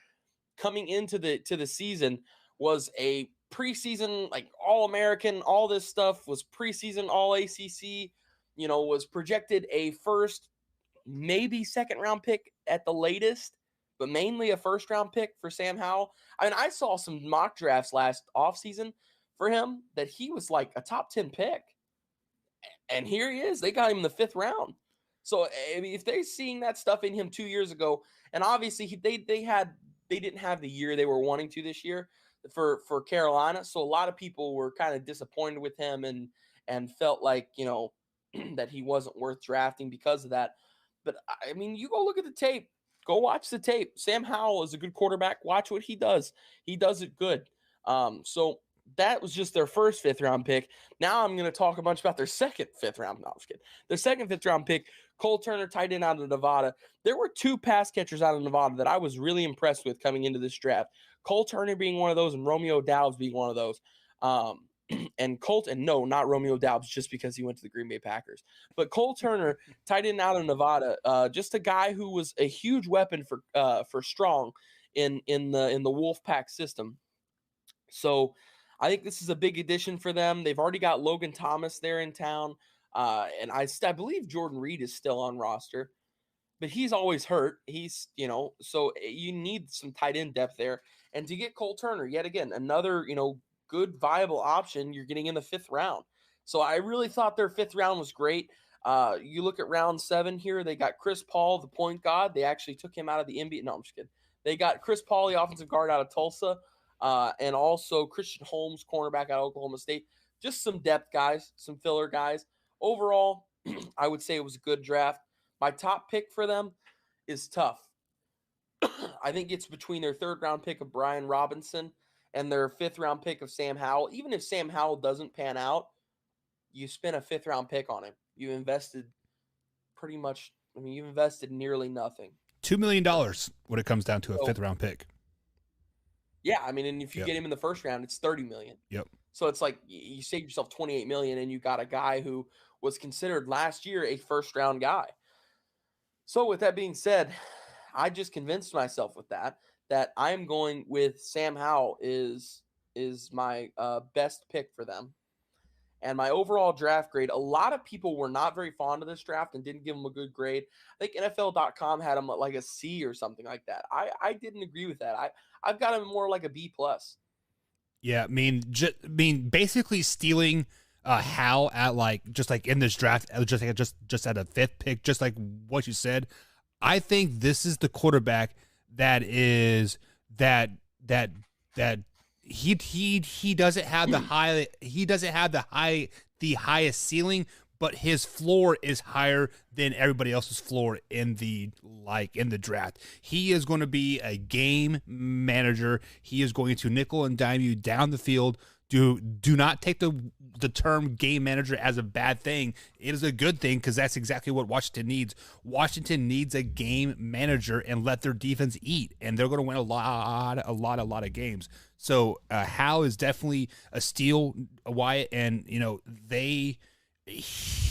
coming into the season, was a preseason, like, All-American, all this stuff, was preseason All-ACC, was projected a first, maybe 2nd round pick at the latest, but mainly a 1st round pick for Sam Howell. I mean, I saw some mock drafts last offseason for him that he was like a top 10 pick. And here he is. They got him in the 5th round. So, I mean, if they're seeing that stuff in him 2 years ago, and obviously they didn't have the year they were wanting to this year for Carolina. So a lot of people were kind of disappointed with him and felt like, that he wasn't worth drafting because of that. But I mean, you go look at the tape, go watch the tape. Sam Howell is a good quarterback. Watch what he does. He does it good. So that was just their first 5th round pick. Now I'm going to talk a bunch about their 2nd 5th round. No, I'm just kidding. Their 2nd 5th round pick, Cole Turner, tight end out of Nevada. There were 2 pass catchers out of Nevada that I was really impressed with coming into this draft. Cole Turner being one of those, and Romeo Doubs being one of those. No, not Romeo Doubs, just because he went to the Green Bay Packers. But Cole Turner, tight end out of Nevada, just a guy who was a huge weapon for Strong in the Wolfpack system. So I think this is a big addition for them. They've already got Logan Thomas there in town, and I believe Jordan Reed is still on roster, but he's always hurt. He's so you need some tight end depth there, and to get Cole Turner yet again, another good viable option, you're getting in the 5th round. So I really thought their 5th round was great. You look at round 7 here, they got Chris Paul, the point guard. They actually took him out of the NBA. No, I'm just kidding. They got Chris Paul, the offensive guard out of Tulsa, and also Christian Holmes, cornerback out of Oklahoma State. Just some depth guys, some filler guys. Overall, I would say it was a good draft. My top pick for them is tough. I think it's between their 3rd round pick of Brian Robinson and their 5th round pick of Sam Howell. Even if Sam Howell doesn't pan out, you spent a 5th round pick on him. You invested pretty much, you've invested nearly nothing. $2 million when it comes down to a 5th round pick. Yeah, I mean, and if you get him in the 1st round, it's $30 million. Yep. So it's like you saved yourself $28 million, and you got a guy who was considered last year a 1st round guy. So with that being said, I just convinced myself with that I'm going with Sam Howell is my best pick for them. And my overall draft grade, a lot of people were not very fond of this draft and didn't give him a good grade. I think NFL.com had him like a C or something like that. I didn't agree with that. I've got him more like a B+. Yeah, I mean, basically stealing Howell at just in this draft, just at a 5th pick, just like what you said. I think this is the quarterback that is that he doesn't have the highest ceiling, but his floor is higher than everybody else's floor in the draft. He is going to be a game manager. He is going to nickel and dime you down the field. Do not take the term game manager as a bad thing. It is a good thing because that's exactly what Washington needs. Washington needs a game manager and let their defense eat, and they're going to win a lot of games. So Hal is definitely a steal, Wyatt, and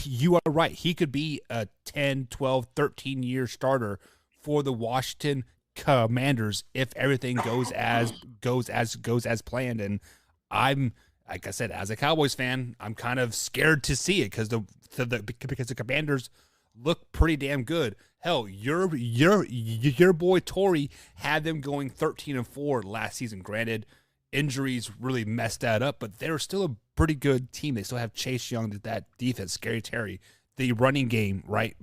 you are right. He could be a 10, 12, 13-year starter for the Washington Commanders if everything goes as planned. And I'm, like I said, as a Cowboys fan, I'm kind of scared to see it because the Commanders look pretty damn good. Hell, your boy Torrey had them going 13-4 last season. Granted, injuries really messed that up, but they're still a pretty good team. They still have Chase Young, that defense, Scary Terry, the running game, right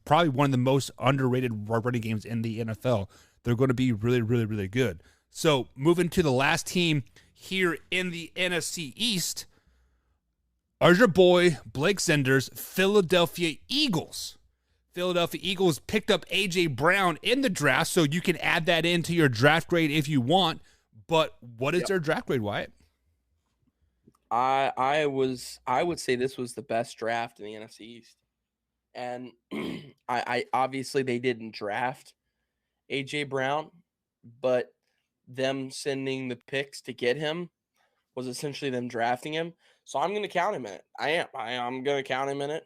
probably one of the most underrated running games in the NFL. They're going to be really, really, really good. So moving to the last team here in the NFC East, are your boy Blake Zender's Philadelphia Eagles. Philadelphia Eagles picked up A.J. Brown in the draft, so you can add that into your draft grade if you want. But what is their draft grade, Wyatt? I would say this was the best draft in the NFC East. And I obviously they didn't draft A.J. Brown, but them sending the picks to get him was essentially them drafting him. So I'm going to count him in it. I'm going to count him in it.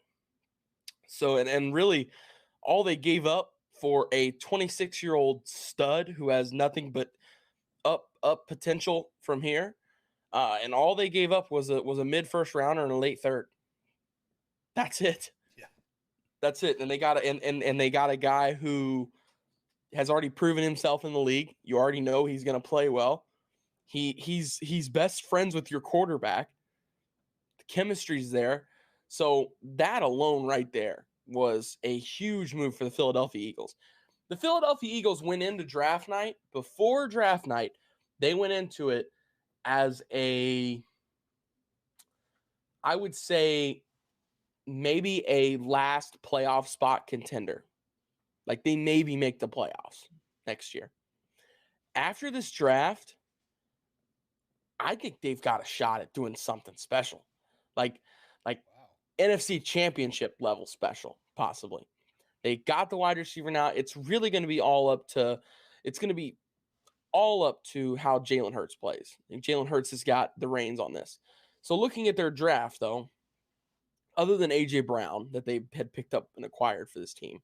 So, and really all they gave up for a 26-year-old stud who has nothing but up potential from here. And all they gave up was a mid-first rounder and a late third. That's it. Yeah. That's it. And they got a guy who has already proven himself in the league. You already know he's going to play well. He's best friends with your quarterback. The chemistry's there. So that alone right there was a huge move for the Philadelphia Eagles. The Philadelphia Eagles went into draft night. Before draft night, they went into it as I would say, maybe a last playoff spot contender. Like they maybe make the playoffs next year. After this draft, I think they've got a shot at doing something special. Like NFC Championship level special, possibly. They got the wide receiver now. It's really going to be all up to how Jalen Hurts plays. And Jalen Hurts has got the reins on this. So looking at their draft, though, other than A.J. Brown that they had picked up and acquired for this team,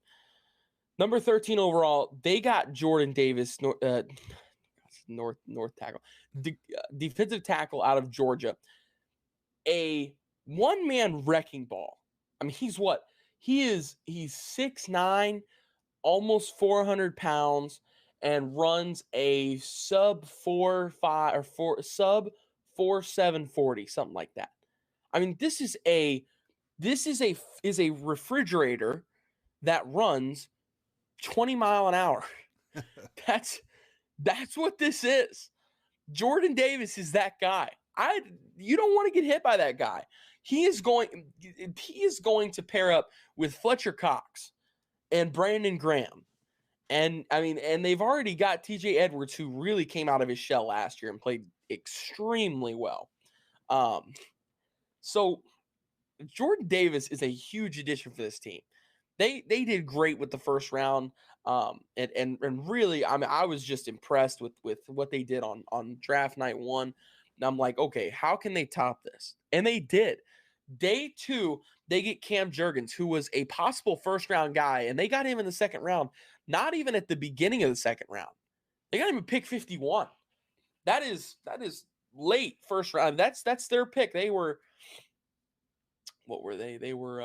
number 13 overall, they got Jordan Davis, north tackle, defensive tackle out of Georgia. A one-man wrecking ball. I mean, he's 6'9", almost 400 pounds, and runs a sub 4.5 or sub 4.7 40, something like that. I mean, this is a refrigerator that runs 20 mile an hour. That's what this is. Jordan Davis is that guy. You don't want to get hit by that guy. He is going to pair up with Fletcher Cox and Brandon Graham. And they've already got TJ Edwards, who really came out of his shell last year and played extremely well. So Jordan Davis is a huge addition for this team. They did great with the first round. And really, I was just impressed with what they did on draft night 1. And I'm like, okay, how can they top this? And they did. Day 2, they get Cam Jurgens, who was a possible first round guy, and they got him in the second round, not even at the beginning of the second round. They got him at pick 51. That is late first round. That's their pick. They were, what were they? They were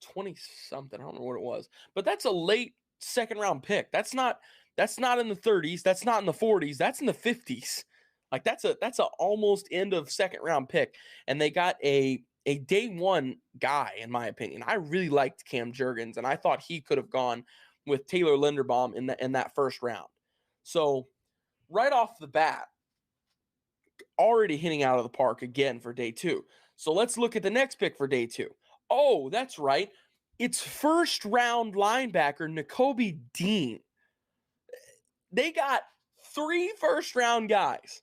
20 something. I don't know what it was, but that's a late second round pick. That's not in the 30s. That's not in the 40s. That's in the 50s. Like that's a almost end of second round pick. And they got a day 1 guy, in my opinion. I really liked Cam Jurgens, and I thought he could have gone with Taylor Linderbaum in that first round. So right off the bat, already hitting out of the park again for day 2. So let's look at the next pick for day 2. Oh, that's right. It's first round linebacker Nakobe Dean. They got 3 first round guys: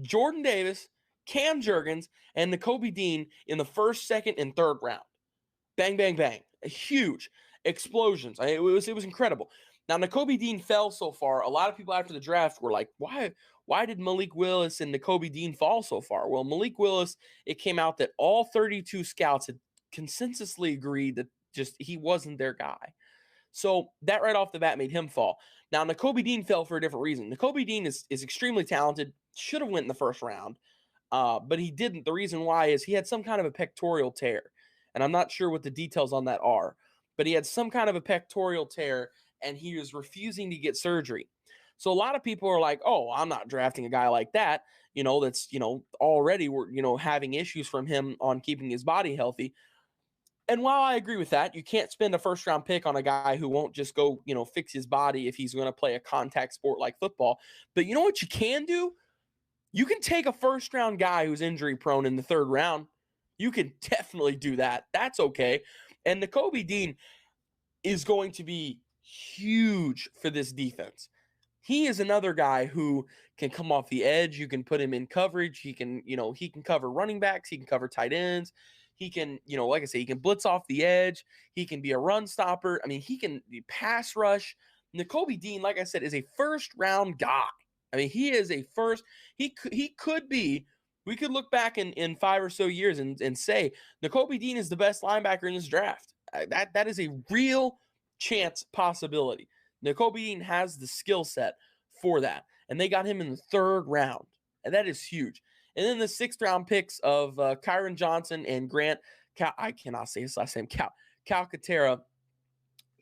Jordan Davis, Cam Jurgens, and Nakobe Dean in the first, second, and third round. Bang, bang, bang. Huge explosions. It was incredible. Now, Nakobe Dean fell so far. A lot of people after the draft were like, why did Malik Willis and Nakobe Dean fall so far? Well, Malik Willis, it came out that all 32 scouts had consensusly agreed that just he wasn't their guy. So that right off the bat made him fall. Now, Nakobe Dean fell for a different reason. Nakobe Dean is extremely talented, should have went in the first round, but he didn't. The reason why is he had some kind of a pectoral tear, and I'm not sure what the details on that are, but he had some kind of a pectoral tear, and he was refusing to get surgery. So a lot of people are like, oh, I'm not drafting a guy like that, that's, already we're, having issues from him on keeping his body healthy. And while I agree with that, you can't spend a first-round pick on a guy who won't just go, fix his body if he's going to play a contact sport like football. But you know what you can do? You can take a first-round guy who's injury-prone in the third round. You can definitely do that. That's okay. And Nakobe Dean is going to be huge for this defense. He is another guy who can come off the edge. You can put him in coverage. He can cover running backs. He can cover tight ends. He can, like I say, he can blitz off the edge. He can be a run stopper. I mean, he can pass rush. Nakobe Dean, like I said, is a first-round guy. I mean, he is a first. He could be. We could look back in 5 or so years and say Nakobe Dean is the best linebacker in this draft. That is a real chance possibility. Nakobe Dean has the skill set for that, and they got him in the 3rd round, and that is huge. And then the 6th round picks of Kyron Johnson and Grant. I cannot say his last name. Calcaterra.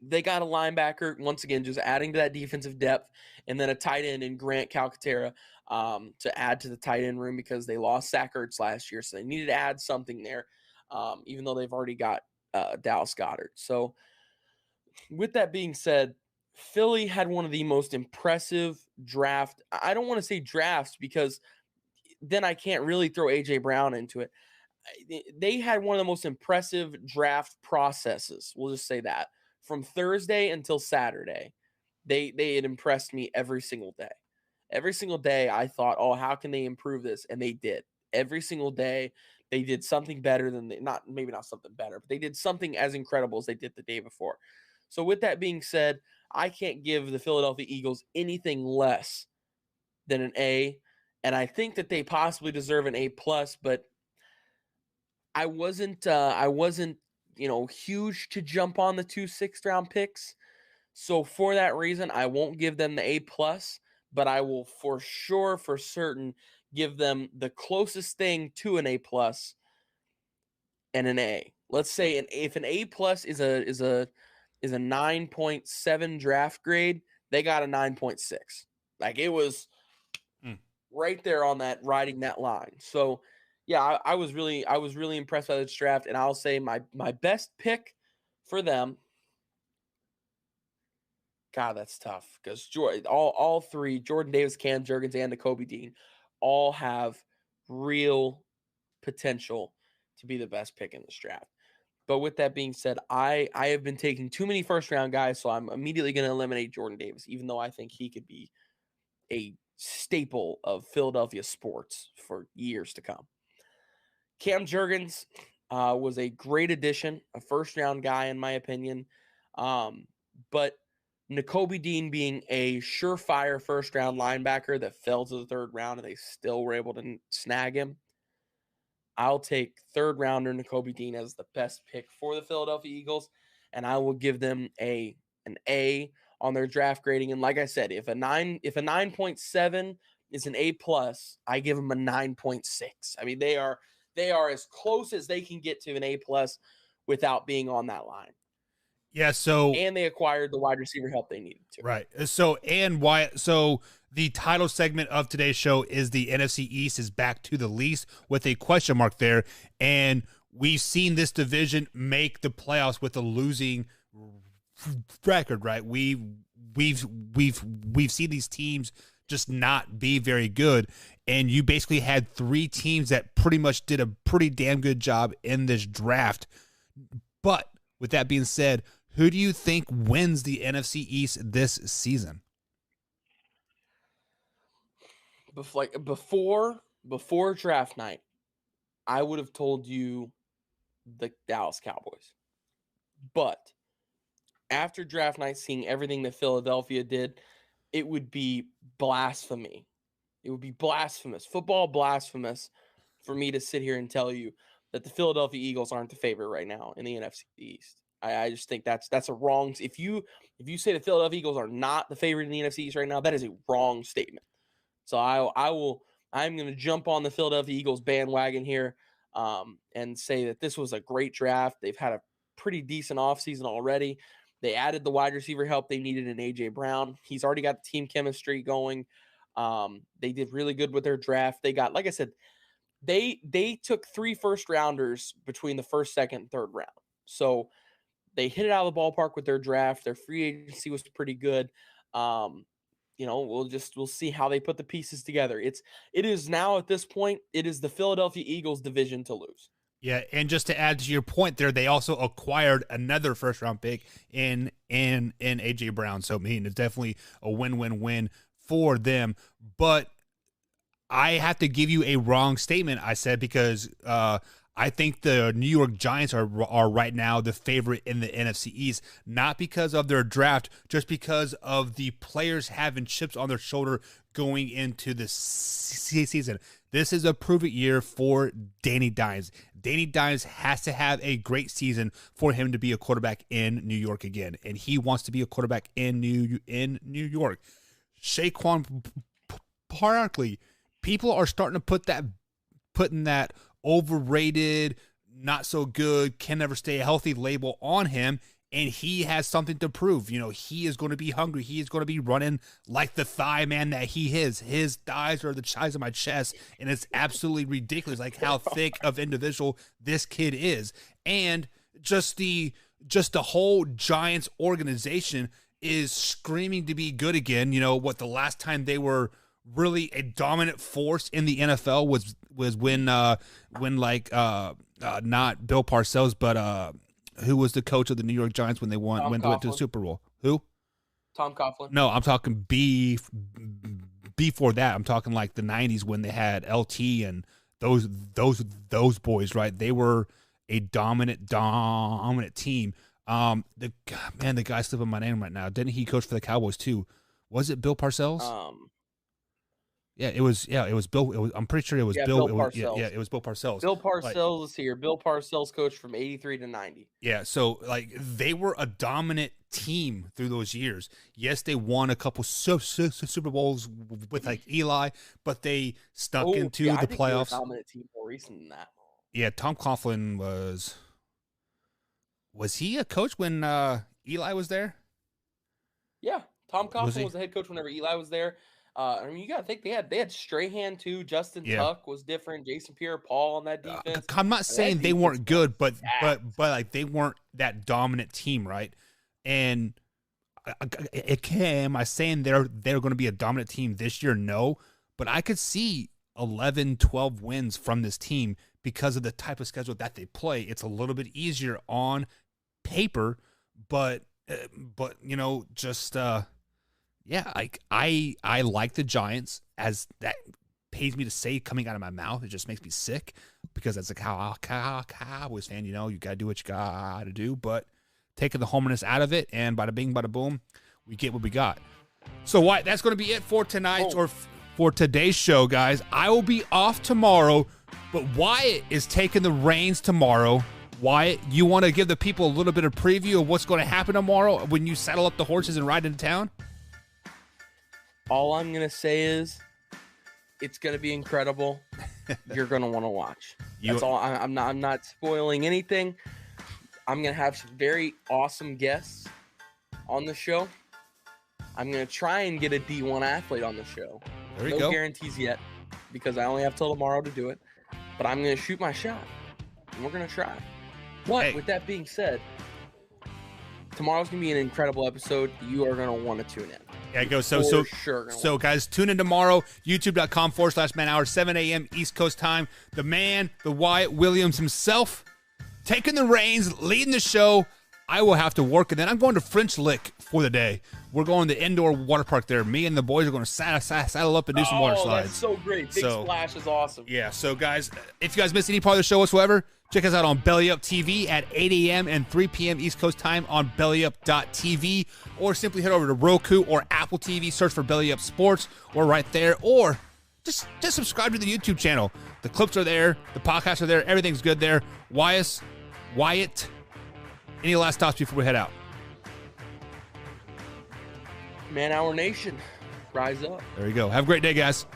They got a linebacker, once again, just adding to that defensive depth, and then a tight end in Grant Calcaterra to add to the tight end room because they lost Zach Ertz last year, so they needed to add something there, even though they've already got Dallas Goedert. So with that being said, Philly had one of the most impressive draft. I don't want to say drafts because then I can't really throw A.J. Brown into it. They had one of the most impressive draft processes. We'll just say that. From Thursday until Saturday, they had impressed me every single day. Every single day I thought, oh, how can they improve this? And they did. Every single day they did something better than maybe not something better, but they did something as incredible as they did the day before. So with that being said, I can't give the Philadelphia Eagles anything less than an A, and I think that they possibly deserve an A+, but I wasn't huge to jump on the 2 6th-round picks. So for that reason, I won't give them the A+, but I will for certain give them the closest thing to an A+ and an A. Let's say if an A+ is a 9.7 draft grade, they got a 9.6. Like it was right there on that, riding that line. So yeah, I was really impressed by this draft, and I'll say my best pick for them. God, that's tough because all 3, Jordan Davis, Cam Jurgens, and Nakobe Dean, all have real potential to be the best pick in this draft. But with that being said, I have been taking too many first-round guys, so I'm immediately going to eliminate Jordan Davis, even though I think he could be a staple of Philadelphia sports for years to come. Cam Jurgens was a great addition, a first-round guy in my opinion. But Nakobe Dean being a surefire first-round linebacker that fell to the 3rd round and they still were able to snag him, I'll take 3rd-rounder Nakobe Dean as the best pick for the Philadelphia Eagles, and I will give them an A on their draft grading. And like I said, if a 9.7 is an A+, I give them a 9.6. I mean, they are as close as they can get to an A+ without being on that line. Yeah, and they acquired the wide receiver help they needed to. Right. So the title segment of today's show is the NFC East is back to the least with a question mark there, and we've seen this division make the playoffs with a losing record, right? We've seen these teams just not be very good, and you basically had 3 teams that pretty much did a pretty damn good job in this draft. But with that being said, who do you think wins the NFC East this season? Before draft night, I would have told you the Dallas Cowboys. But after draft night, seeing everything that Philadelphia did, it would be blasphemy. It would be blasphemous, football blasphemous, for me to sit here and tell you that the Philadelphia Eagles aren't the favorite right now in the NFC East. I just think that's a wrong. If you say the Philadelphia Eagles are not the favorite in the NFC East right now, that is a wrong statement. So I'm going to jump on the Philadelphia Eagles bandwagon here and say that this was a great draft. They've had a pretty decent offseason already. They added the wide receiver help they needed in A.J. Brown. He's already got the team chemistry going. They did really good with their draft. They got, like I said, they took 3 first-rounders between the 1st, 2nd, and 3rd round. So they hit it out of the ballpark with their draft. Their free agency was pretty good. We'll see how they put the pieces together. It is now at this point, it is the Philadelphia Eagles division to lose. Yeah, and just to add to your point there, they also acquired another first-round pick in A.J. Brown. So, I mean, it's definitely a win-win-win for them. But I have to give you a wrong statement, I said, because I think the New York Giants are right now the favorite in the NFC East, not because of their draft, just because of the players having chips on their shoulder going into the season. This is a prove-it year for Danny Dimes. Danny Dimes has to have a great season for him to be a quarterback in New York again, and he wants to be a quarterback in New York. Saquon Barkley, people are starting to putting that overrated, not so good, can never stay healthy label on him, and he has something to prove. You know, he is going to be hungry. He is going to be running like the thigh man that he is. His thighs are the size of my chest, and it's absolutely ridiculous, like how thick of individual this kid is. And just the whole Giants organization is screaming to be good again. You know, the last time they were really a dominant force in the NFL was when not Bill Parcells, but who was the coach of the New York Giants when they went to the Super Bowl? Who? Tom Coughlin. No, I'm talking before that. I'm talking like the 90s when they had LT and those boys, right? They were a dominant team. The guy's slipping my name right now. Didn't he coach for the Cowboys too? Was it Bill Parcells? It was Bill. I'm pretty sure it was Bill. Bill Parcells. It was Bill Parcells. Bill Parcells is here. Bill Parcells coached from 83 to 90. Yeah, so they were a dominant team through those years. Yes, they won a couple Super Bowls with Eli, but they snuck into the playoffs. They were a dominant team more recent than that. Yeah, Tom Coughlin was he a coach when Eli was there? Yeah, Tom Coughlin was the head coach whenever Eli was there. You got to think they had Strahan too. Justin Tuck was different. Jason Pierre-Paul on that defense. I'm not saying they weren't good, but they weren't that dominant team, right? And am I saying they're going to be a dominant team this year? No, but I could see 11, 12 wins from this team because of the type of schedule that they play. It's a little bit easier on paper, but yeah, I like the Giants, as that pays me to say coming out of my mouth. It just makes me sick because as a Cowboys fan, you got to do what you got to do. But taking the homerness out of it, and bada bing, bada boom, we get what we got. So Wyatt, that's going to be it for tonight's or for today's show, guys. I will be off tomorrow, but Wyatt is taking the reins tomorrow. Wyatt, you want to give the people a little bit of preview of what's going to happen tomorrow when you saddle up the horses and ride into town? All I'm going to say is it's going to be incredible. You're going to want to watch. That's all. I'm not spoiling anything. I'm going to have some very awesome guests on the show. I'm going to try and get a D1 athlete on the show. There you go. No guarantees yet because I only have till tomorrow to do it. But I'm going to shoot my shot, and we're going to try. But with that being said, tomorrow's going to be an incredible episode. You are going to want to tune in. Yeah, go. So guys, tune in tomorrow, youtube.com/manhour, 7 a.m. East Coast time. The man, the Wyatt Williams himself, taking the reins, leading the show. I will have to work, and then I'm going to French Lick for the day. We're going to the indoor water park there. Me and the boys are going to saddle up and do some water slides. That's so great. Big Splash is awesome. Yeah, so guys, if you guys missed any part of the show whatsoever, check us out on Belly Up TV at 8 a.m. and 3 p.m. East Coast time on bellyup.tv, or simply head over to Roku or Apple TV, search for Belly Up Sports. We're right there, or just subscribe to the YouTube channel. The clips are there. The podcasts are there. Everything's good there. Wyatt, any last thoughts before we head out? Man Hour Nation, rise up. There you go. Have a great day, guys.